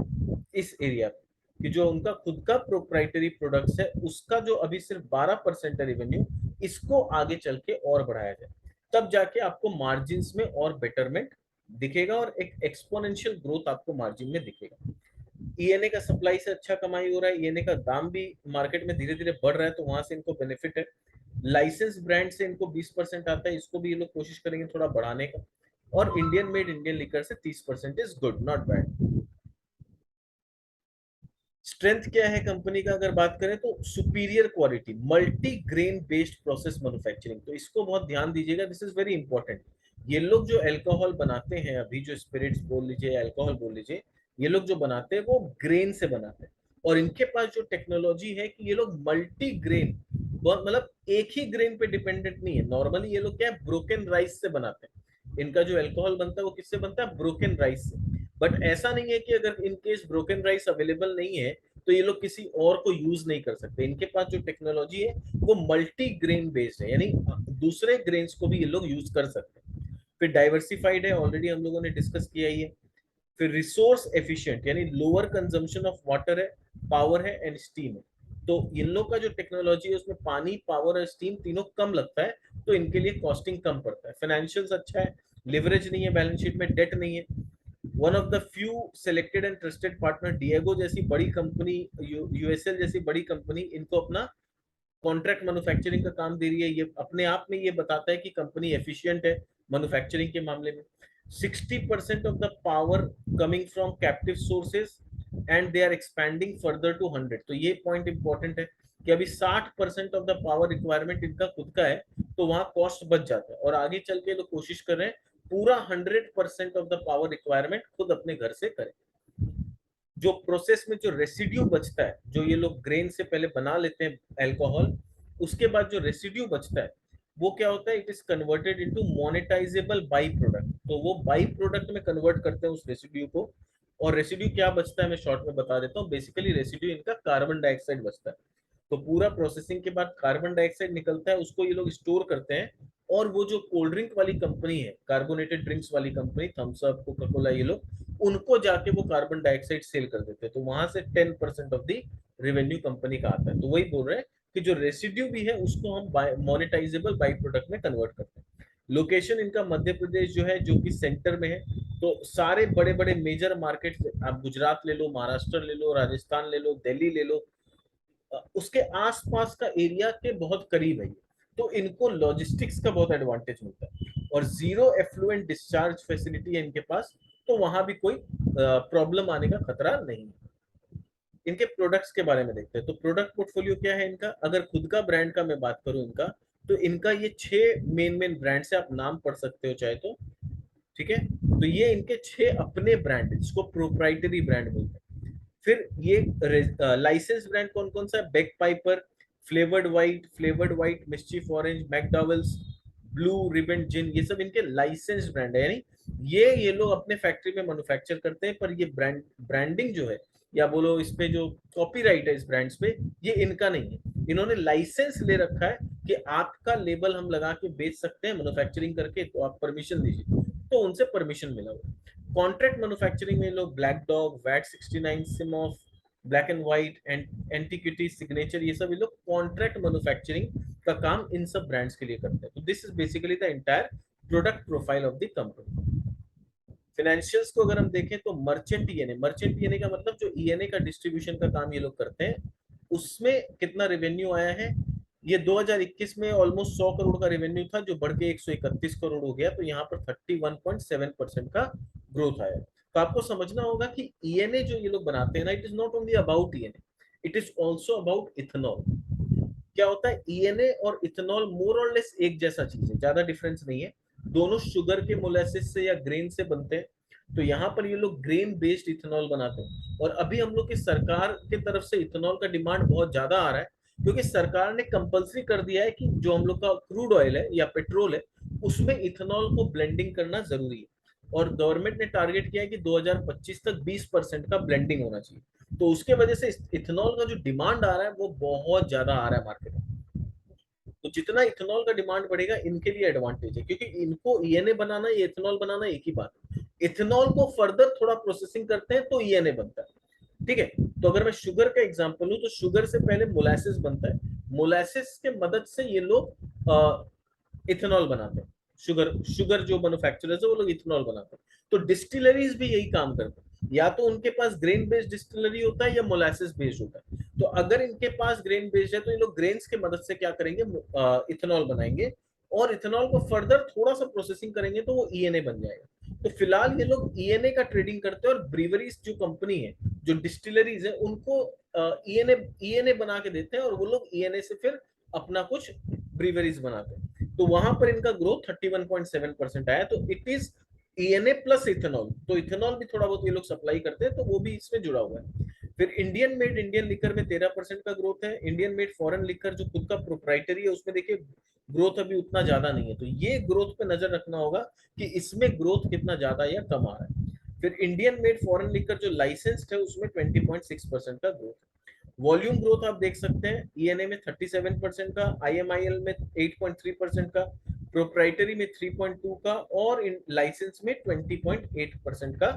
इस एरिया पे, कि जो उनका खुद का प्रोप्राइटरी प्रोडक्ट्स है उसका जो अभी सिर्फ 12% है रेवेन्यू, इसको आगे चल के और बढ़ाया जाए, तब जाके आपको मार्जिन में और बेटरमेंट दिखेगा और एक एक्सपोनेंशियल ग्रोथ आपको मार्जिन में दिखेगा। ईएनए का सप्लाई से अच्छा कमाई हो रहा है, ईएनए का दाम भी मार्केट में धीरे धीरे बढ़ रहा है, तो वहां से इनको बेनिफिट है। लाइसेंस ब्रांड से इनको 20% आता है, इसको भी ये लोग कोशिश करेंगे थोड़ा बढ़ाने का। और इंडियन मेड इंडियन लिकर से 30% is good, not bad. Strength क्या है कंपनी का अगर बात करें तो superior quality, multi grain based process manufacturing. तो इसको बहुत ध्यान दीजिएगा, दिस इज वेरी इंपॉर्टेंट। ये लोग जो अल्कोहल बनाते हैं, अभी जो स्पिरिट्स बोल लीजिए, अल्कोहल बोल लीजिए, ये लोग जो बनाते हैं वो ग्रेन से बनाते हैं। और इनके पास जो टेक्नोलॉजी है कि ये लोग मल्टी ग्रेन, बहुत मतलब एक ही ग्रेन पे डिपेंडेंट नहीं है। नॉर्मली ये लोग क्या है, ब्रोकन राइस से बनाते हैं। इनका जो अल्कोहल बनता है वो किससे बनता है? ब्रोकन राइस से। बट ऐसा नहीं है कि अगर in case broken rice available नहीं है तो ये लोग किसी और को यूज नहीं कर सकते। इनके पास जो टेक्नोलॉजी है वो मल्टी ग्रेन बेस्ड है, यानी दूसरे ग्रेन्स को भी ये लोग यूज कर सकते हैं। फिर डाइवर्सिफाइड है, ऑलरेडी हम लोगों ने डिस्कस किया ही है। फिर रिसोर्स एफिशिएंट, यानी लोअर कंजम्पशन ऑफ वाटर है, पावर है एंड स्टीम है। तो इन लोग का जो टेक्नोलॉजी है उसमें पानी, पावर और स्टीम तीनों कम लगता है, तो इनके लिए कॉस्टिंग कम पड़ता है। फाइनेंशियल्स अच्छा है, लिवरेज नहीं है बैलेंस शीट में, डेट नहीं है। One of the few selected and trusted partner, Diego जैसी बड़ी कंपनी, यूएसएल जैसी बड़ी कंपनी इनको अपना कॉन्ट्रैक्ट मैन्युफैक्चरिंग का काम दे रही है। ये अपने आप में ये बताता है कि कंपनी एफिशिएंट है मैन्युफैक्चरिंग के मामले में। 60% of the power coming from captive sources, and they are expanding further to 100। तो ये पॉइंट इंपॉर्टेंट है कि अभी 60% ऑफ द पावर रिक्वायरमेंट इनका खुद का है, तो वहां कॉस्ट बच जाता है, और आगे चल के लोग कोशिश कर रहे हैं पूरा 100% ऑफ द पावर रिक्वायरमेंट खुद अपने घर से करें। जो प्रोसेस में जो रेसिड्यू बचता है, जो ये लोग ग्रेन से पहले बना लेते हैं अल्कोहल, उसके बाद जो रेसिड्यू बचता है वो क्या होता है, it is converted into monetisable by product. तो वो बाई प्रोडक्ट में कन्वर्ट करते हैं उस रेसिड्यू को। और रेसिड्यू क्या बचता है मैं शॉर्ट में बता देता हूँ। बेसिकली रेसिड्यू इनका कार्बन डाइऑक्साइड बचता है। तो पूरा प्रोसेसिंग के बाद कार्बन डाइऑक्साइड निकलता है, उसको ये लोग स्टोर करते हैं। और वो जो कोल्ड ड्रिंक वाली कंपनी है, कार्बोनेटेड ड्रिंक्स वाली company, Thums Up, Coca Cola, ये लोग उनको जाके वो कार्बन डाइऑक्साइड सेल कर देते हैं। तो वहां से 10% ऑफ द रेवेन्यू कंपनी का आता है। तो वही बोल रहे हैं कि जो रेसिड्यू भी है उसको हम मोनेटाइजेबल बाई प्रोडक्ट में कन्वर्ट करते हैं। लोकेशन इनका मध्य प्रदेश जो है, जो कि सेंटर में है। तो सारे बड़े बड़े मेजर मार्केट, आप गुजरात ले लो, महाराष्ट्र ले लो, राजस्थान ले लो, दिल्ली ले लो, उसके आसपास का एरिया के बहुत करीब है। तो इनको लॉजिस्टिक्स का बहुत एडवांटेज मिलता है, और जीरो एफ्लुएंट डिस्चार्ज फैसिलिटी है इनके पास। तो वहां भी कोई प्रॉब्लम आने का खतरा नहीं है। इनके प्रोडक्ट्स के बारे में देखते हैं। तो प्रोडक्ट पोर्टफोलियो क्या है इनका, अगर खुद का ब्रांड का मैं बात करूं इनका, तो इनका ये 6 मेन मेन ब्रांड से आप नाम पढ़ सकते हो चाहे तो, ठीक है। तो ये इनके 6 अपने ब्रांड है, जिसको प्रोप्राइटरी ब्रांड बोलते हैं। फिर ये लाइसेंस ब्रांड कौन कौन सा है, Bagpiper, flavoured White, Mischief orange, McDowell's, Blue Riband gin, ये सब इनके लाइसेंस ब्रांड है। यानी ये लोग अपने फैक्ट्री में मैन्युफैक्चर करते हैं, पर ये ब्रांडिंग जो है, या बोलो इस पे जो कॉपीराइट है इस ब्रांड्स पे, ये इनका नहीं है। इन्होंने लाइसेंस ले रखा है कि आपका लेबल हम लगा के बेच सकते हैं मैन्युफैक्चरिंग करके, तो आप परमिशन दीजिए। तो उनसे परमिशन मिला हुआ। कॉन्ट्रैक्ट मैन्युफैक्चरिंग में लोग ब्लैक डॉग, वैट 69, सिमॉफ, Black and White, Antiquity, Signature, ये सब ये लोग कॉन्ट्रैक्ट मैन्युफैक्चरिंग का काम इन सब ब्रांड्स के लिए करते हैं। तो this is basically the entire product profile of the company. Financials को अगर हम देखें तो मर्चेंट ईएनए का मतलब जो ईएनए का डिस्ट्रीब्यूशन का काम ये लोग करते हैं, उसमें कितना रेवेन्यू आया है। ये 2021 में ऑलमोस्ट 100 करोड़ का रेवेन्यू था, जो बढ़ के 131 करोड़ हो गया। तो यहाँ पर 31.7% का ग्रोथ आया। तो आपको समझना होगा कि ईएनए जो ये लोग बनाते हैं ना, it is not only about ENA, it is also about ethanol. क्या होता है, ईएनए और इथेनॉल मोर और लेस एक जैसा चीज है, ज्यादा डिफरेंस नहीं है। दोनों शुगर के मोलेसिस से या ग्रेन से बनते हैं। तो यहाँ पर ये लोग ग्रेन बेस्ड इथेनॉल बनाते हैं। और अभी हम लोग की सरकार की तरफ से इथेनॉल का डिमांड बहुत ज्यादा आ रहा है, क्योंकि सरकार ने कंपलसरी कर दिया है कि जो हम लोग का क्रूड ऑयल है या पेट्रोल है, उसमें इथेनॉल को ब्लेंडिंग करना जरूरी है। और गवर्नमेंट ने टारगेट किया है कि 2025 तक 20% का ब्लेंडिंग होना चाहिए। तो उसके वजह से इथेनॉल का जो डिमांड आ रहा है वो बहुत ज्यादा आ रहा है मार्केट में। तो जितना इथेनॉल का डिमांड बढ़ेगा, इनके लिए एडवांटेज है, क्योंकि इनको ईएनए बनाना या इथेनॉल बनाना एक ही बात है। इथेनॉल को फर्दर थोड़ा प्रोसेसिंग करते हैं तो ईएनए बनता है, ठीक है। तो अगर मैं शुगर का एग्जांपल लूं, तो शुगर से पहले मोलासिस बनता है। मोलासिस के मदद से ये लोग इथेनॉल बनाते हैं। शुगर शुगर जो मैन्युफैक्चरर्स है वो लोग इथेनॉल बनाते हैं। तो डिस्टिलरीज भी यही काम करते हैं, या तो उनके पास ग्रेन बेस्ड डिस्टिलरी होता है या मोलासिस बेस्ड होता है। तो अगर इनके पास ग्रेन बेस्ड है, तो ये लोग ग्रेन्स की मदद से क्या करेंगे, इथेनॉल बनाएंगे। और इथेनॉल को फर्दर थोड़ा सा प्रोसेसिंग करेंगे तो वो ईएनए बन जाएगा। तो फिलहाल ये लोग ईएनए का ट्रेडिंग करते हैं, और ब्रीवरीज जो कंपनी है, जो डिस्टिलरीज है, उनको ईएनए ईएनए बना के देते हैं, और वो लोग ईएनए से फिर अपना कुछ ब्रीवरीज बनाते हैं। तो वहां पर इनका ग्रोथ 31.7% आया। तो it is ENA plus ethanol. तो इथेनॉल भी थोड़ा बहुत ये लोग सप्लाई करते हैं, तो वो भी इसमें जुड़ा हुआ है। फिर इंडियन मेड इंडियन लिकर में 13% का ग्रोथ है। इंडियन मेड फॉरेन लिकर जो खुद का प्रोप्राइटरी है, उसमें देखिए ग्रोथ अभी उतना ज्यादा नहीं है। तो ये ग्रोथ पे नजर रखना होगा कि इसमें ग्रोथ कितना ज्यादा या कम आ रहा है। फिर इंडियन मेड फॉरेन लिकर जो लाइसेंस्ड है, उसमें 20.6% का ग्रोथ है। वॉल्यूम ग्रोथ आप देख सकते हैं, ईएनए में 37% का, आईएमआईएल में 8.3% का, प्रोप्राइटरी में 3.2 का, और इन लाइसेंस में 20.8% का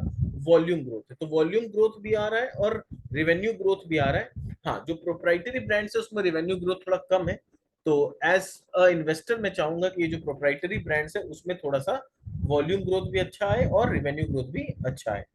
वॉल्यूम ग्रोथ है। तो वॉल्यूम ग्रोथ भी आ रहा है और रेवेन्यू ग्रोथ भी आ रहा है। हाँ, जो प्रोप्राइटरी ब्रांड है उसमें रेवेन्यू ग्रोथ थोड़ा कम है। तो एज अ इन्वेस्टर मैं चाहूंगा कि ये जो प्रोप्राइटरी ब्रांड्स है उसमें थोड़ा सा वॉल्यूम ग्रोथ भी अच्छा है और रेवेन्यू ग्रोथ भी अच्छा है।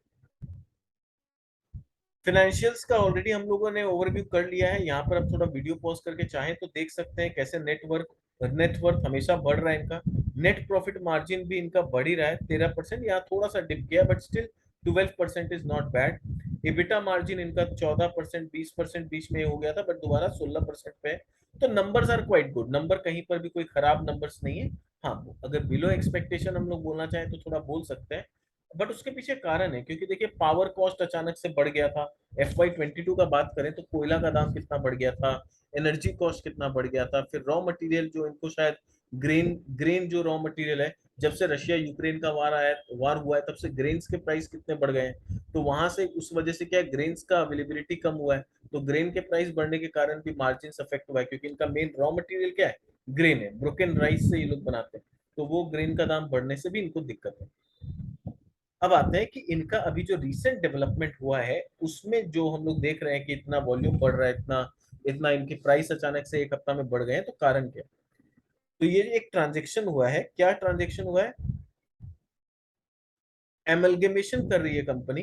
फाइनेंशियल्स का ऑलरेडी हम लोगों ने ओवरव्यू कर लिया है। यहाँ पर आप थोड़ा वीडियो पॉज करके चाहें तो देख सकते हैं कैसे नेटवर्थ हमेशा बढ़ रहा है इनका। नेट प्रॉफिट मार्जिन भी इनका बढ़ ही रहा है, 13%, यहाँ थोड़ा सा डिप गया, but still 12% is not bad. EBITDA margin इनका 14%, 20% बीच में हो गया था, बट दोबारा 16% पे है। तो numbers are quite good, number कहीं पर भी कोई खराब नंबर्स नहीं है। हाँ, अगर बिलो एक्सपेक्टेशन हम लोग बोलना चाहें तो थोड़ा बोल सकते हैं, बट उसके पीछे कारण है, क्योंकि देखिए पावर कॉस्ट अचानक से बढ़ गया था। FY 22 का बात करें तो कोयला का दाम कितना बढ़ गया था, एनर्जी कॉस्ट कितना बढ़ गया था, फिर रॉ मटेरियल जो इनको शायद ग्रेन ग्रेन जो रॉ मटेरियल है, जब से रशिया यूक्रेन का वार हुआ है तब से ग्रेन्स के प्राइस कितने बढ़ गए हैं। तो वहां से उस वजह से क्या है, ग्रेन्स का अवेलेबिलिटी कम हुआ है, तो ग्रेन के प्राइस बढ़ने के कारण भी मार्जिन अफेक्ट हुआ है, क्योंकि इनका मेन रॉ मटेरियल क्या है, ग्रेन है, ब्रोकन राइस से ये लोग बनाते हैं, तो वो ग्रेन का दाम बढ़ने से भी इनको दिक्कत है। अब आते हैं कि इनका अभी जो रिसेंट डेवलपमेंट हुआ है उसमें जो हम लोग देख रहे हैं कि इतना वॉल्यूम बढ़ रहा है, इतना इतना इनकी प्राइस अचानक से एक हफ्ता में बढ़ गए हैं, तो कारण क्या। तो ये एक ट्रांजेक्शन हुआ है, क्या ट्रांजेक्शन हुआ है, एमलगेमेशन कर रही है company,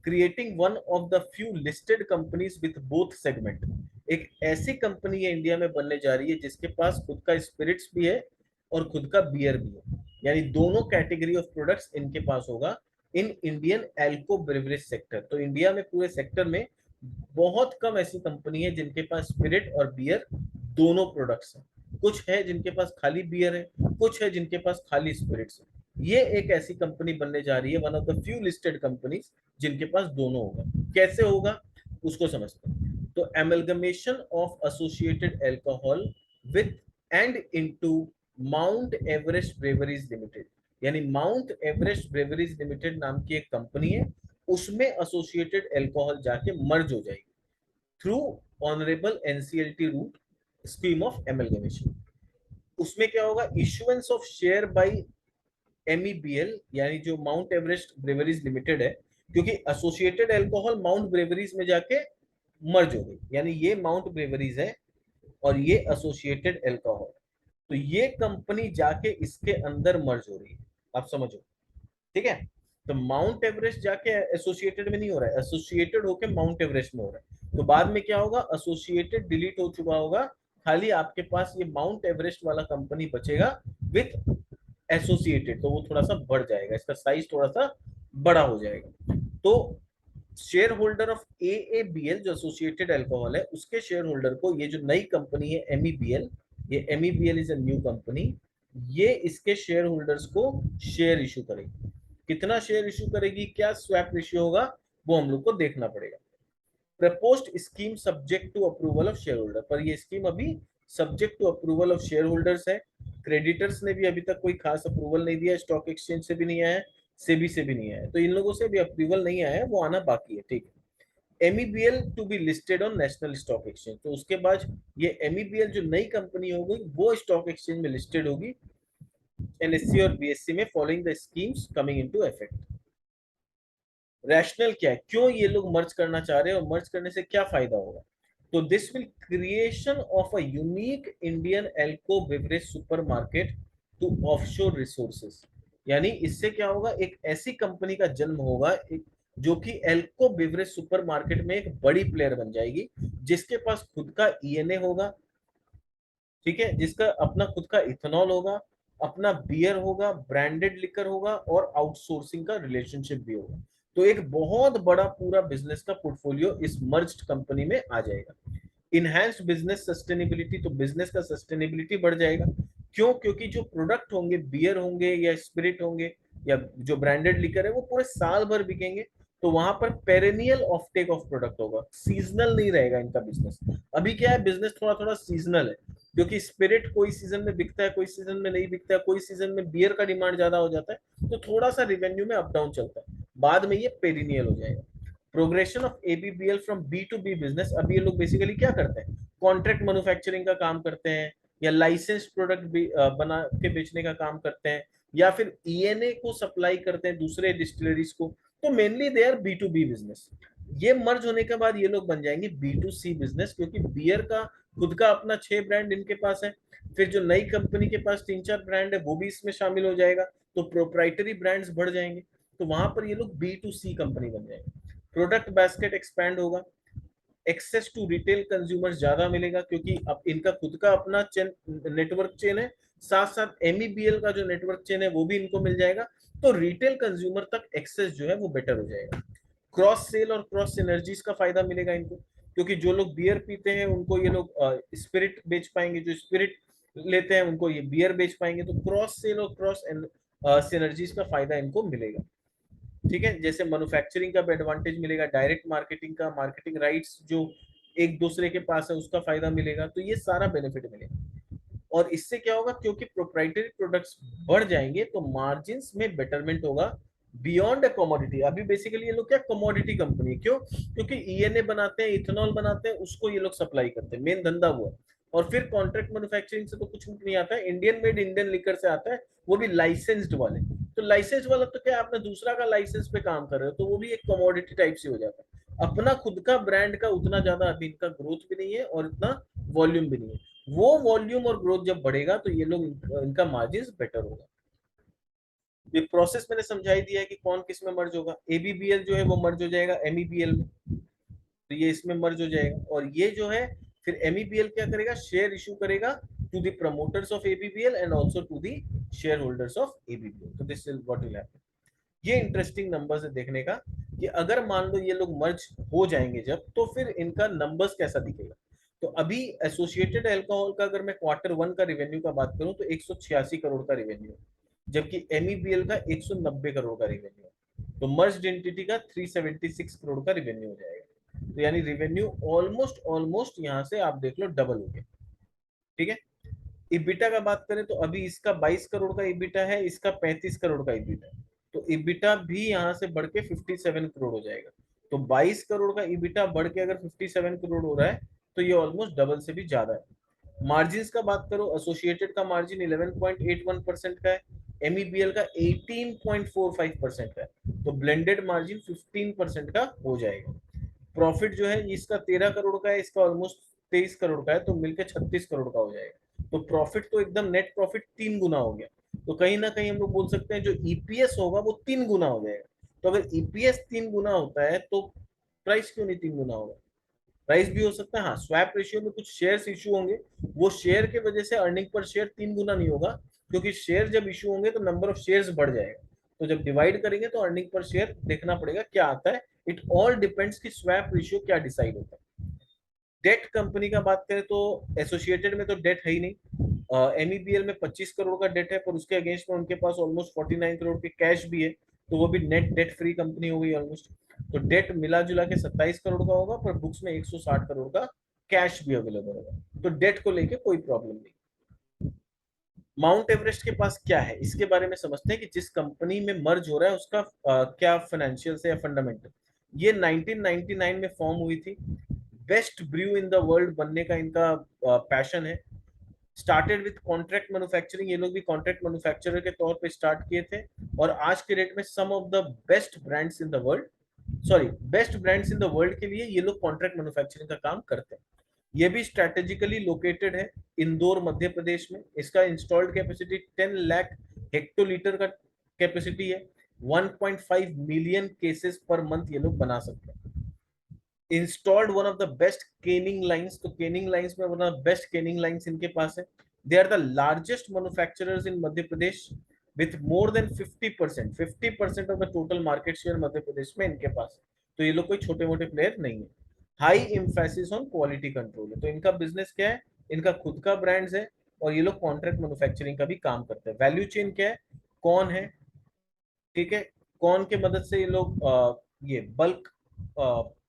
creating one of the few listed companies with both segment. एक ऐसी कंपनी है इंडिया में बनने जा रही है जिसके पास खुद का स्पिरिट्स भी है और खुद का बियर भी है, यानी दोनों कैटेगरी ऑफ प्रोडक्ट्स इनके पास होगा इन इंडियन एल्को ब्रेवरेज सेक्टर। तो इंडिया में पूरे सेक्टर में बहुत कम ऐसी कंपनी है जिनके पास स्पिरिट और बियर दोनों प्रोडक्ट्स हैं। कुछ है जिनके पास खाली बियर है, कुछ है जिनके पास खाली स्पिरिट्स है। ये एक ऐसी कंपनी बनने जा रही है, one of the few listed companies जिनके पास दोनों होगा। कैसे होगा उसको समझते हैं। तो amalgamation of associated alcohol with and into mount Everest breweries limited, यानी माउंट एवरेस्ट ब्रेवरीज लिमिटेड नाम की एक कंपनी है, उसमें एसोसिएटेड अल्कोहल जाके मर्ज हो जाएगी through honourable NCLT route scheme of amalgamation. उसमें क्या होगा, issuance of share by MEBL, यानी जो माउंट एवरेस्ट ब्रेवरीज लिमिटेड है, क्योंकि एसोसिएटेड अल्कोहल माउंट ब्रेवरीज में जाके मर्ज हो गई, यानी ये माउंट ब्रेवरीज है और ये एसोसिएटेड अल्कोहल, तो ये कंपनी जाके इसके अंदर मर्ज हो रही है। आप समझो, ठीक है। तो माउंट एवरेस्ट जाके एसोसिएटेड में नहीं हो रहा है, एसोसिएटेड होके माउंट एवरेस्ट में हो रहा है। तो बाद में क्या होगा, एसोसिएटेड डिलीट हो चुका होगा, खाली आपके पास ये माउंट एवरेस्ट वाला कंपनी बचेगा विथ एसोसिएटेड, तो वो थोड़ा सा बढ़ जाएगा, इसका साइज थोड़ा सा बड़ा हो जाएगा। तो शेयर होल्डर ऑफ AABL जो एसोसिएटेड अल्कोहल है, उसके शेयर होल्डर को ये जो नई कंपनी है MEBL, ये MEBL is a new company, ये इसके शेयर होल्डर्स को शेयर इशू करेगी। कितना शेयर इशू करेगी, क्या स्वैप रेशियो होगा, वो हम लोग को देखना पड़ेगा। Proposed scheme subject to approval of share holder, पर ये स्कीम अभी subject to approval of share holders है। क्रेडिटर्स ने भी अभी तक कोई खास अप्रूवल नहीं दिया, स्टॉक एक्सचेंज से भी नहीं आया, सेबी से भी नहीं आया, तो इन लोगों से भी अप्रूवल नहीं आया है, वो आना बाकी है, ठीक है। MEBL to be listed on national stock exchange, तो उसके बाद ये MEBL जो नई कंपनी होगी वो स्टॉक एक्सचेंज में लिस्टेड होगी, NSE और BSE में, following the schemes coming into effect. Rational क्या है, क्यों ये लोग मर्ज करना चाह रहे हैं और मर्ज करने से क्या फायदा होगा। तो this will creation of a unique Indian alco beverage supermarket to offshore resources, यानी इससे क्या होगा, एक ऐसी कंपनी का जन्म होगा, एक जो कि एल्को बेवरेज सुपर मार्केट में एक बड़ी प्लेयर बन जाएगी, जिसके पास खुद का ENA होगा, ठीक है, जिसका अपना खुद का इथेनॉल होगा, अपना बियर होगा, ब्रांडेड लिकर होगा और आउटसोर्सिंग का रिलेशनशिप भी होगा। तो एक बहुत बड़ा पूरा बिजनेस का पोर्टफोलियो इस मर्ज्ड कंपनी में आ जाएगा। इनहैंस्ड बिजनेस सस्टेनेबिलिटी, तो बिजनेस का सस्टेनेबिलिटी बढ़ जाएगा। क्यों, क्योंकि जो प्रोडक्ट होंगे, बियर होंगे या स्पिरिट होंगे या जो ब्रांडेड लिकर है, वो पूरे साल भर बिकेंगे, तो वहां पर पेरेनियल ऑफटेक ऑफ प्रोडक्ट होगा, सीजनल नहीं रहेगा इनका बिजनेस। अभी क्या है, बिजनेस थोड़ा थोड़ा सीजनल है, क्योंकि स्पिरिट कोई सीजन में बिकता है, कोई सीजन में नहीं बिकता है, कोई सीजन में बियर का डिमांड ज्यादा हो जाता है, तो थोड़ा सा रिवेन्यू में अप डाउन चलता है, बाद में ये पेरिनियल हो जाएगा। Progression of ABBL from B to B business, अब ये लोग बेसिकली क्या करते हैं, कॉन्ट्रैक्ट मैन्युफैक्चरिंग का काम करते हैं, या लाइसेंस प्रोडक्ट बना के बेचने का काम करते हैं, या फिर ENA को सप्लाई करते हैं दूसरे डिस्टिलरीज को, तो mainly they are B2B business. ये मर्ज होने के बाद ये लोग बन जाएंगे B2C बिजनेस, क्योंकि बियर का खुद का अपना 6 ब्रांड इनके पास है, फिर जो नई कंपनी के पास 3-4 ब्रांड है वो भी इसमें शामिल हो जाएगा, तो प्रोप्राइटरी ब्रांड्स बढ़ जाएंगे, तो वहां पर ये लोग B2C कंपनी बन जाएंगे। प्रोडक्ट बास्केट एक्सपैंड होगा, एक्सेस टू रिटेल कंज्यूमर ज्यादा मिलेगा, क्योंकि अब इनका खुद का अपना चेन, नेटवर्क चेन है, साथ साथ MEBL का जो नेटवर्क चेन है वो भी इनको मिल जाएगा, तो रिटेल कंज्यूमर तक एक्सेस जो है वो बेटर हो जाएगा। क्रॉस सेल और क्रॉस सिनर्जीज का फायदा मिलेगा इनको, क्योंकि जो लोग बियर पीते हैं उनको ये लोग स्पिरिट बेच पाएंगे, जो स्पिरिट लेते हैं उनको ये बियर बेच पाएंगे, तो क्रॉस सेल और क्रॉस सिनर्जीज का फायदा इनको मिलेगा। ठीक है, जैसे मैन्युफैक्चरिंग का भी एडवांटेज मिलेगा, डायरेक्ट मार्केटिंग का, मार्केटिंग राइट्स जो एक दूसरे के पास है उसका फायदा मिलेगा, तो ये सारा बेनिफिट मिलेगा। और इससे क्या होगा, क्योंकि प्रोप्राइटरी प्रोडक्ट्स बढ़ जाएंगे तो मार्जिन में बेटरमेंट होगा बियॉन्ड अ कमोडिटी। अभी बेसिकली ये लोग क्या कमोडिटी कंपनी है, क्यों? क्योंकि ईएनए बनाते हैं, इथेनॉल बनाते हैं, उसको ये लोग सप्लाई करते हैं, मेन धंधा हुआ। और फिर कॉन्ट्रैक्ट मैन्युफैक्चरिंग से तो कुछ नहीं आता है, इंडियन मेड इंडियन लिकर से आता है, वो भी लाइसेंस्ड वाले। तो लाइसेंस वाला तो क्या, आपने दूसरा का लाइसेंस पे काम कर रहे हो, तो वो भी एक कमोडिटी टाइप से हो जाता है। अपना खुद का ब्रांड का उतना ज्यादा अभी इनका ग्रोथ भी नहीं है और इतना वॉल्यूम भी नहीं है। वो वॉल्यूम और ग्रोथ जब बढ़ेगा तो ये लोग इनका मार्जिन बेटर होगा। ये प्रोसेस मैंने समझाई दिया है कि कौन किस में मर्ज होगा। एबीबीएल जो है वो मर्ज हो जाएगा एमईबीएल में, तो ये इसमें मर्ज हो जाएगा। और ये जो है फिर एमईबीएल क्या करेगा, शेयर इशू करेगा to the promoters of ABBL and also to the shareholders of ABBL. तो this is what will happen. ये इंटरेस्टिंग नंबर्स है देखने का, कि अगर मान लो ये लोग मर्ज हो जाएंगे जब, तो फिर इनका नंबर्स कैसा दिखेगा। तो अभी एसोसिएटेड अल्कोहल का अगर मैं क्वार्टर वन का रिवेन्यू का बात करूं तो 186 करोड़ का रिवेन्यू, जबकि एमईबीएल का 190 करोड़ का रिवेन्यू है। तो मर्ज्ड एंटिटी का 376 करोड़ का रिवेन्यू हो जाएगा। तो यानी रिवेन्यू ऑलमोस्ट ऑलमोस्ट यहां से आप देख लो डबल हो गया। ठीक है। इबिटा का बात करें तो अभी इसका 22 करोड़ का इबिटा है, इसका 35 करोड़ का इबिटा है। तो इबिटा भी यहां से बढ़ के 57 करोड़ हो जाएगा। तो 22 करोड़ का इबिटा बढ़ के अगर 57 करोड़ हो रहा है तो ये ऑलमोस्ट डबल से भी ज्यादा है। मार्जिन का बात करो, एसोसिएटेड का मार्जिन 11.81% का है, एमईबीएल का 18.45% का है, तो ब्लेंडेड मार्जिन 15% का हो जाएगा। प्रॉफिट जो है इसका 13 करोड़ का है, इसका ऑलमोस्ट 23 करोड़ का है, तो मिलकर 36 करोड़ का हो जाएगा। तो प्रॉफिट तो एकदम नेट प्रॉफिट 3 गुना हो गया। तो कहीं ना कहीं हम लोग बोल सकते हैं जो ईपीएस होगा वो 3 गुना हो जाएगा। तो अगर ईपीएस 3 गुना होता है तो प्राइस क्यों नहीं 3 गुना होगा? प्राइस भी हो सकता है, हाँ स्वैप रेशियो में कुछ शेयर्स इशू होंगे, वो शेयर के वजह से अर्निंग पर शेयर 3 गुना नहीं होगा, क्योंकि शेयर जब इशू होंगे तो नंबर ऑफ शेयर्स बढ़ जाएगा। तो जब डिवाइड करेंगे तो अर्निंग पर शेयर देखना पड़ेगा क्या आता है। इट ऑल डिपेंड्स कि स्वैप रेशियो क्या डिसाइड होता है। डेट कंपनी का बात करें तो एसोसिएटेड में तो डेट है ही नहीं। एमईबीएल में 25 करोड़ का डेट है, पर उसके अगेंस्ट में उनके पास ऑलमोस्ट 49 करोड़ के कैश भी है, तो वो भी नेट डेट फ्री कंपनी हो गई ऑलमोस्ट। तो डेट मिला जुला के 27 करोड़ का होगा, पर बुक्स में 160 करोड़ का कैश भी अवेलेबल होगा। तो डेट को लेके कोई प्रॉब्लम नहीं। माउंट एवरेस्ट के पास क्या है इसके बारे में समझते हैं, कि जिस कंपनी में मर्ज हो रहा है उसका क्या फाइनेंशियल से या फंडामेंटल। ये 1999 में फॉर्म हुई थी। Best brew in the world बनने का इनका पैशन है। स्टार्टेड विद कॉन्ट्रैक्ट मैन्युफैक्चरिंग, ये लोग भी कॉन्ट्रैक्ट मैन्युफैक्चरर के तौर पे स्टार्ट किए थे, और आज के डेट में some of the best brands in the world, sorry best brands in the world के लिए ये लोग कॉन्ट्रैक्ट मैन्युफैक्चरिंग का काम करते हैं। ये भी स्ट्रेटेजिकली लोकेटेड है इंदौर मध्य प्रदेश में। इसका इंस्टॉल्ड कैपेसिटी 10 लाख हेक्टोलीटर का कैपेसिटी है। 1.5 मिलियन केसेस पर मंथ ये लोग बना सकते हैं। Installed one of the best canning lines, तो केनिंग लाइंस में one of best canning lines इनके पास है। They are the largest manufacturers in Madhya Pradesh with more than 50% of the total market share Madhya Pradesh में इनके पास है। तो ये लोग कोई छोटे मोटे प्लेयर नहीं है। High emphasis on quality control है। तो इनका बिजनेस क्या है, इनका खुद का ब्रांड्स है, और ये लोग कॉन्ट्रैक्ट मैन्युफैक्चरिंग का भी काम करते हैं। वैल्यू चेन क्या है, कौन है, ठीक है, कौन के मदद से ये लोग ये बल्क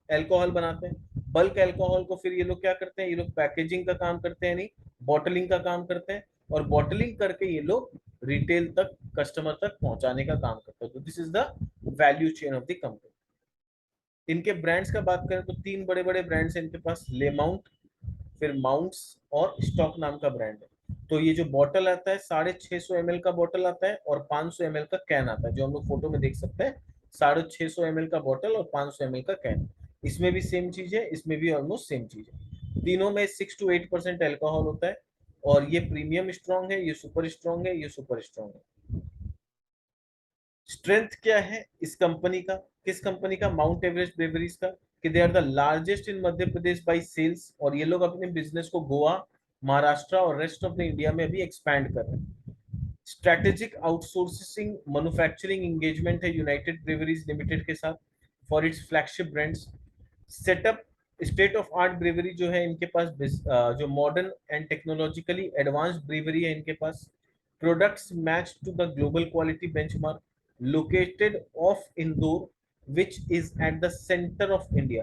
अल्कोहल बनाते हैं। बल्क अल्कोहल को फिर ये लोग क्या करते हैं, ये लोग पैकेजिंग का काम करते हैं, नहीं बॉटलिंग का काम करते हैं, और बॉटलिंग करके ये लोग रिटेल तक कस्टमर तक पहुंचाने का काम करते हैं। तो this is the value chain of the company. इनके ब्रांड्स का बात करें तो 3 बड़े बड़े ब्रांड्स हैं इनके पास, ले माउंट, फिर माउंट्स और स्टॉक नाम का ब्रांड है। तो ये जो बॉटल आता है 650 ml का बॉटल आता है, और 500 ml का कैन आता है, जो हम लोग फोटो में देख सकते हैं। 650 ml का बॉटल और 500 ml का कैन। इसमें भी सेम चीज है, इसमें भी ऑलमोस्ट सेम चीज है। तीनों में 6 to 8% एल्कोहल होता है, और ये प्रीमियम स्ट्रॉन्ग है, ये सुपर स्ट्रॉन्ग है, ये सुपर स्ट्रॉन्ग है। स्ट्रेंथ क्या है इस कंपनी का, किस कंपनी का, माउंट एवरेस्ट ब्रेवरीज का, कि they are the largest in Madhya Pradesh by sales, और ये लोग अपने बिजनेस को गोवा, महाराष्ट्र और रेस्ट ऑफ द इंडिया में भी एक्सपैंड कर रहे हैं। स्ट्रेटेजिक आउटसोर्सिंग मैन्युफैक्चरिंग एंगेजमेंट है यूनाइटेड ब्रेवरीज लिमिटेड के साथ। For its flagship brands. Setup state of art brewery जो है इनके पास, जो modern and technologically advanced brewery है इनके पास। Products match to the global quality benchmark, located of Indore which is at the center of India,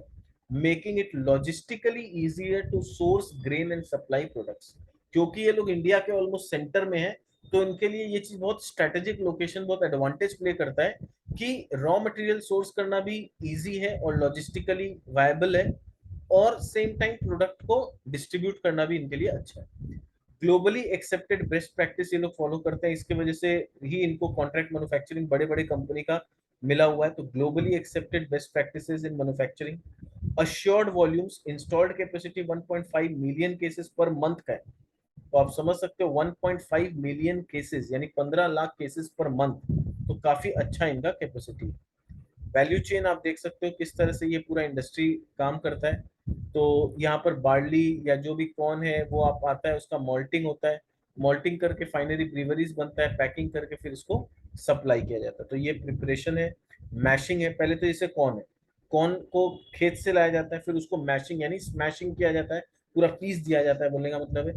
making it logistically easier to source grain and supply products। क्योंकि ये लोग India के almost centre में है, तो इनके लिए ये चीज बहुत स्ट्रेटेजिक लोकेशन, बहुत एडवांटेज प्ले करता है कि रॉ मटेरियल सोर्स करना भी इजी है और लॉजिस्टिकली वायबल है, और सेम टाइम प्रोडक्ट को डिस्ट्रीब्यूट करना भी इनके लिए अच्छा है। ग्लोबली एक्सेप्टेड बेस्ट प्रैक्टिस ये लोग फॉलो करते हैं, इसके वजह से ही इनको कॉन्ट्रैक्ट मैन्युफैक्चरिंग बड़े बड़े कंपनी का मिला हुआ है। तो globally accepted best practices in manufacturing. Assured volumes, installed capacity 1.5 million cases per month का है। तो आप समझ सकते हो 1.5 मिलियन केसेस यानी 15 लाख केसेस पर मंथ, तो काफी अच्छा इनका कैपेसिटी। वैल्यू चेन आप देख सकते हो किस तरह से ये पूरा इंडस्ट्री काम करता है। तो यहाँ पर बार्ली या जो भी कॉर्न है वो आप आता है, उसका मॉल्टिंग होता है, मॉल्टिंग करके फाइनली ब्रीवरीज बनता है, पैकिंग करके फिर इसको सप्लाई किया जाता है। तो ये प्रिपरेशन है। मैशिंग है, पहले तो इसे कॉर्न है, कॉर्न को खेत से लाया जाता है, फिर उसको मैशिंग यानी स्मैशिंग किया जाता है, पूरा पीस दिया जाता है, बोलने का मतलब है।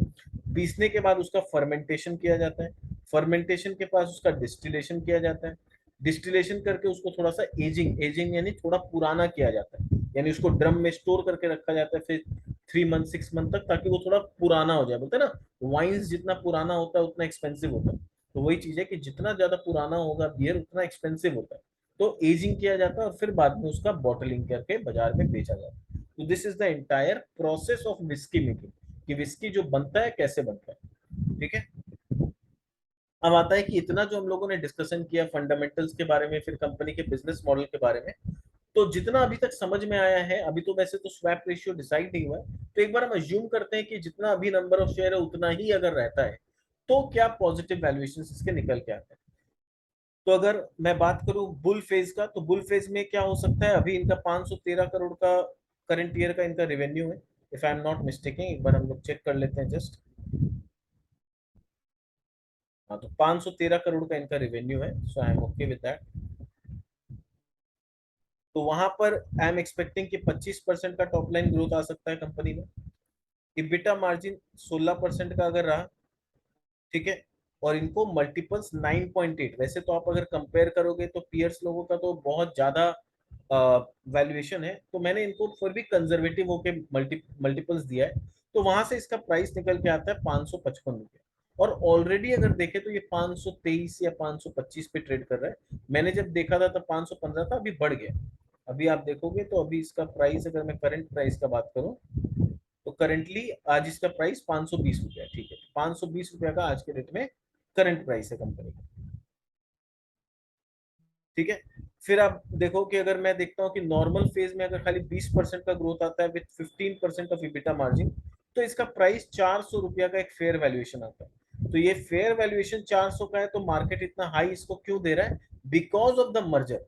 पीसने के बाद उसका फर्मेंटेशन किया जाता है, फर्मेंटेशन के पास उसका डिस्टिलेशन किया जाता है, डिस्टिलेशन करके उसको थोड़ा सा एजिंग, एजिंग यानी थोड़ा पुराना किया जाता है, यानी उसको ड्रम में स्टोर करके रखा जाता है फिर 3 मंथ 6 मंथ तक, ताकि वो थोड़ा पुराना हो जाए। बोलते हैं ना, वाइन्स जितना पुराना होता है उतना एक्सपेंसिव होता है, तो वही चीज है कि जितना ज्यादा पुराना होगा बियर उतना एक्सपेंसिव होता है। तो एजिंग किया जाता है और फिर बाद में उसका बॉटलिंग करके बाजार में बेचा जाता है। तो this is the entire process of whisky making, कि विस्की जो बनता है कैसे बनता है। ठीक है, अब आता है कि इतना जो हम लोगों ने डिस्कशन किया फंडामेंटल्स के बारे में, फिर कंपनी के बिजनेस मॉडल के बारे में, तो जितना अभी तक समझ में आया है, अभी तो वैसे तो स्वैप रेशियो डिसाइड नहीं हुआ है, तो एक बार हम अज्यूम करते हैं कि जितना अभी नंबर ऑफ शेयर है उतना ही अगर रहता है, तो क्या पॉजिटिव वैल्यूएशन इसके निकल के आते हैं। तो अगर मैं बात करूं बुल फेज का, तो बुल फेज में क्या हो सकता है, अभी इनका 513 करोड़ का करंट ईयर का इनका रेवेन्यू है, if I am not mistaking, एक बार हम लोग चेक कर लेते हैं जस्ट। हाँ, तो 513 करोड़ का इनका रेवेन्यू है, so I am okay with that. तो वहां पर आई एम एक्सपेक्टिंग कि 25% का टॉप लाइन ग्रोथ आ सकता है कंपनी में। इबिटा मार्जिन 16% का अगर रहा, ठीक है, और इनको मल्टीपल्स 9.8, वैसे तो आप अगर कंपेयर करोगे तो पीयर्स लोगों का तो बहुत ज्यादा वैल्यूएशन है, तो मैंने इनको फिर भी कंजर्वेटिव होके मल्टीपल्स दिया है। तो वहां से इसका प्राइस निकल के आता है 555 रुपये, और ऑलरेडी अगर देखे तो ये 523 या 525 पे ट्रेड कर रहा है। मैंने जब देखा था तब 515 था, अभी बढ़ गया। अभी आप देखोगे तो अभी इसका प्राइस, अगर मैं करंट प्राइस का बात करूं, तो करंटली आज इसका प्राइस 520 रुपया, ठीक है, 520 रुपया का आज के डेट में करंट प्राइस है कंपनी का। ठीक है, फिर आप देखो कि अगर मैं देखता हूँ कि नॉर्मल फेज में अगर खाली 20% का ग्रोथ आता है विद 15% ऑफ इबिटा मार्जिन, तो इसका प्राइस 400 रुपया का एक फेयर वैल्यूएशन आता है। तो ये फेयर वैल्यूएशन 400 का है, तो मार्केट इतना हाई इसको क्यों दे रहा है? Because of the merger.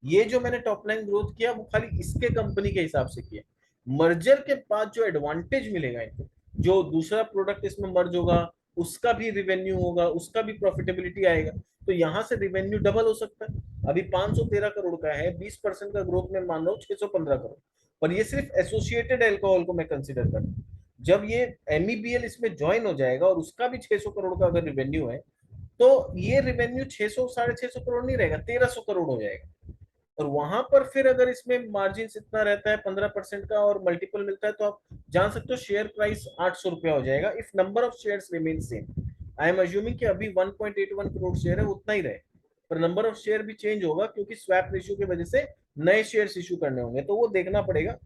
ये जो मैंने टॉप लाइन ग्रोथ किया वो खाली इसके कंपनी के हिसाब से किया। मर्जर के बाद जो एडवांटेज मिलेगा इनको, जो दूसरा प्रोडक्ट इसमें मर्ज होगा उसका भी रिवेन्यू होगा, उसका भी प्रॉफिटेबिलिटी आएगा, तो यहाँ से रिवेन्यू डबल हो सकता है। अभी 513 करोड़ का है, 20% का ग्रोथ में मान लो 615 करोड़, पर ये सिर्फ एसोसिएटेड अल्कोहल को मैं कंसीडर कर, जब ये एमईबीएल इसमें ज्वाइन हो जाएगा और उसका भी 600 करोड़ का अगर रिवेन्यू है, तो ये रिवेन्यू 600 650 करोड़ नहीं रहेगा, 1300 करोड़ हो जाएगा। और वहां पर फिर अगर इसमें मार्जिन इतना रहता है 15% का और मल्टीपल मिलता है, तो आप जान सकते हो शेयर प्राइस 800 रुपया हो जाएगा if number of shares remain same. I am assuming कि अभी 1.81 करोड़ शेयर है, उतना ही रहे, पर नंबर ऑफ शेयर भी चेंज होगा क्योंकि स्वैप रेशियो की वजह से नए शेयर्स इशू करने होंगे, तो वो देखना पड़ेगा।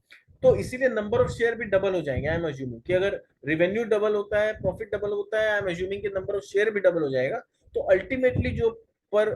तो इसीलिए नंबर ऑफ शेयर भी डबल हो जाएंगे। आई एम अज्यूमिंग कि अगर रेवेन्यू डबल होता है, प्रॉफिट डबल होता है, आई एम अज्यूमिंग कि नंबर ऑफ शेयर भी डबल हो जाएगा। तो अल्टीमेटली जो पर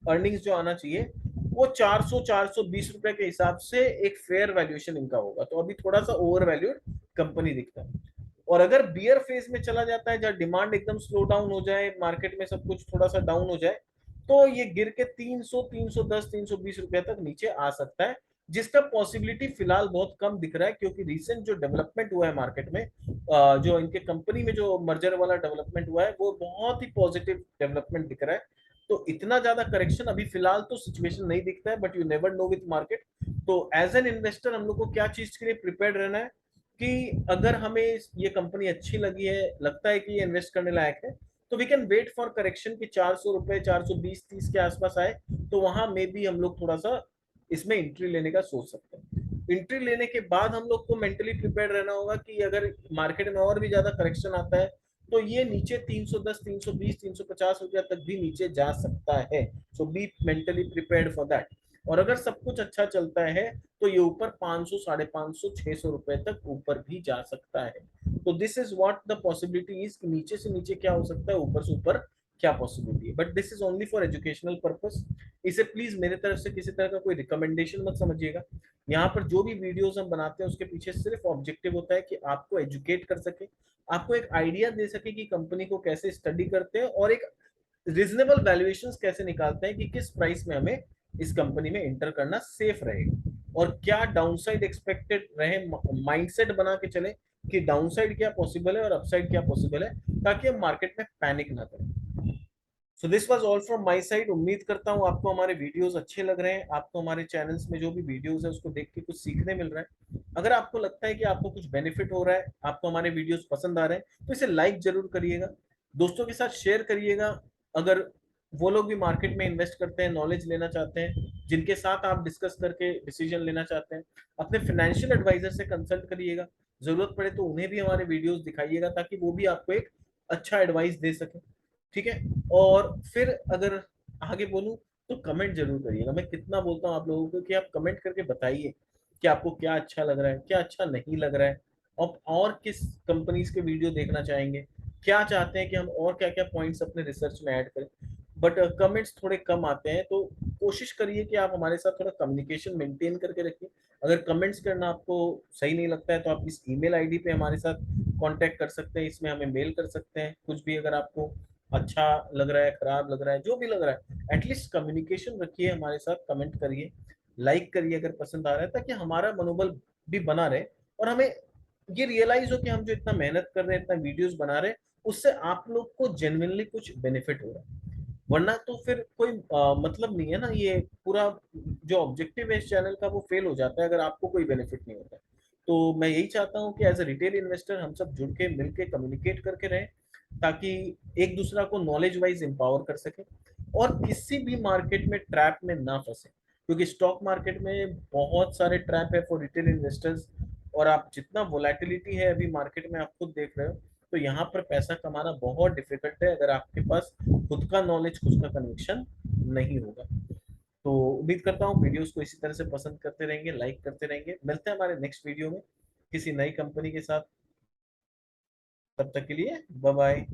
अर्निंग्स जो आना चाहिए वो 400 420 रुपए के हिसाब से एक फेयर वैल्यूएशन इनका होगा। तो अभी थोड़ा सा ओवर वैल्यूड कंपनी दिखता है। और अगर बियर फेज में चला जाता है जहाँ डिमांड एकदम स्लो डाउन हो जाए, मार्केट में सब कुछ थोड़ा सा डाउन हो जाए, तो ये गिर के 300 310 320 रुपए तक नीचे आ सकता है, जिसका पॉसिबिलिटी फिलहाल बहुत कम दिख रहा है, क्योंकि रिसेंट जो डेवलपमेंट हुआ है मार्केट में, जो इनके कंपनी में जो मर्जर वाला डेवलपमेंट हुआ है वो बहुत ही पॉजिटिव डेवलपमेंट दिख रहा है। तो इतना ज्यादा करेक्शन अभी फिलहाल तो सिचुएशन नहीं दिखता है, but you never know with market. तो एज एन इन्वेस्टर हम लोग को क्या चीज के लिए प्रिपेयर रहना है कि अगर हमें ये कंपनी अच्छी लगी है, लगता है कि ये इन्वेस्ट करने लायक है, तो we can wait for correction की 400 रुपए 420-30 के आसपास आए, तो वहां में भी हम लोग थोड़ा सा इसमें एंट्री लेने का सोच सकते हैं। एंट्री लेने के बाद हम लोग को मेंटली प्रिपेयर रहना होगा कि अगर मार्केट में और भी ज्यादा करेक्शन आता है तो ये नीचे 310 320 350 रुपया तक भी नीचे जा सकता है। So be mentally prepared for that. और अगर सब कुछ अच्छा चलता है तो ये ऊपर 500 550 600 रुपए तक ऊपर भी जा सकता है। तो this is what the possibility is कि नीचे से नीचे क्या हो सकता है, ऊपर से ऊपर क्या पॉसिबिलिटी है। But this is only for educational purpose. इसे प्लीज मेरे तरफ से किसी तरह का कोई रिकमेंडेशन मत समझिएगा। यहाँ पर जो भी वीडियोस हम बनाते हैं उसके पीछे सिर्फ ऑब्जेक्टिव होता है कि आपको एजुकेट कर सके, आपको एक आइडिया दे सके कि कंपनी को कैसे स्टडी करते हैं और एक रीजनेबल वैल्यूएशंस कैसे निकालते हैं कि किस प्राइस में हमें इस कंपनी में एंटर करना सेफ रहेगा और क्या डाउनसाइड एक्सपेक्टेड रहे। माइंडसेट बना के चले कि डाउनसाइड क्या पॉसिबल है और अपसाइड क्या पॉसिबल है, ताकि हम मार्केट में पैनिक ना करें। So this was all from my side. उम्मीद करता हूँ आपको हमारे वीडियोस अच्छे लग रहे हैं, आपको हमारे चैनल्स में जो भी वीडियोस है उसको देख के कुछ सीखने मिल रहा है। अगर आपको लगता है कि आपको कुछ बेनिफिट हो रहा है, आपको हमारे वीडियोस पसंद आ रहे हैं, तो इसे लाइक जरूर करिएगा, दोस्तों के साथ शेयर करिएगा। अगर वो लोग भी मार्केट में इन्वेस्ट करते हैं, नॉलेज लेना चाहते हैं, जिनके साथ आप डिस्कस करके डिसीजन लेना चाहते हैं, अपने फाइनेंशियल एडवाइजर से कंसल्ट करिएगा। जरूरत पड़े तो उन्हें भी हमारे वीडियोस दिखाइएगा ताकि वो भी आपको एक अच्छा एडवाइस दे सके। ठीक है। और फिर अगर आगे बोलूं तो कमेंट जरूर करिएगा। मैं कितना बोलता हूँ आप लोगों को कि आप कमेंट करके बताइए कि आपको क्या अच्छा लग रहा है, क्या अच्छा नहीं लग रहा है, और किस कंपनीज के वीडियो देखना चाहेंगे, क्या चाहते हैं कि हम और क्या क्या पॉइंट्स अपने रिसर्च में ऐड करें। बट कमेंट्स थोड़े कम आते हैं, तो कोशिश करिए कि आप हमारे साथ थोड़ा कम्युनिकेशन मेंटेन करके रखिए। अगर कमेंट्स करना आपको सही नहीं लगता है तो आप इस ईमेल आईडी पे हमारे साथ कांटेक्ट कर सकते हैं, इसमें हमें मेल कर सकते हैं। कुछ भी अगर आपको अच्छा लग रहा है, खराब लग रहा है, जो भी लग रहा है, एटलीस्ट कम्युनिकेशन रखिए हमारे साथ, कमेंट करिए, लाइक करिए अगर पसंद आ रहा है, ताकि हमारा मनोबल भी बना रहे और हमें ये रियलाइज हो कि हम जो इतना मेहनत कर रहे हैं, इतना वीडियोस बना रहे हैं, उससे आप लोग को जेन्युइनली कुछ बेनिफिट हो रहा है। वरना तो फिर कोई मतलब नहीं है ना, ये पूरा जो ऑब्जेक्टिव है इस चैनल का वो फेल हो जाता है अगर आपको कोई बेनिफिट नहीं होता है। तो मैं यही चाहता हूँ कि एज अ रिटेल इन्वेस्टर हम सब जुड़ के मिलके कम्युनिकेट करके रहें, ताकि एक दूसरा को नॉलेज वाइज एम्पावर कर सके और किसी भी मार्केट में ट्रैप में ना फंसे। क्योंकि स्टॉक मार्केट में बहुत सारे ट्रैप है फॉर रिटेल इन्वेस्टर्स, और आप जितना वोलेटिलिटी है अभी मार्केट में आप खुद देख रहे हो, तो यहाँ पर पैसा कमाना बहुत डिफिकल्ट है अगर आपके पास खुद का नॉलेज, खुद का कन्विक्शन नहीं होगा। तो उम्मीद करता हूँ वीडियोस को इसी तरह से पसंद करते रहेंगे, लाइक करते रहेंगे। मिलते हैं हमारे नेक्स्ट वीडियो में किसी नई कंपनी के साथ। तब तक के लिए बाय बाय।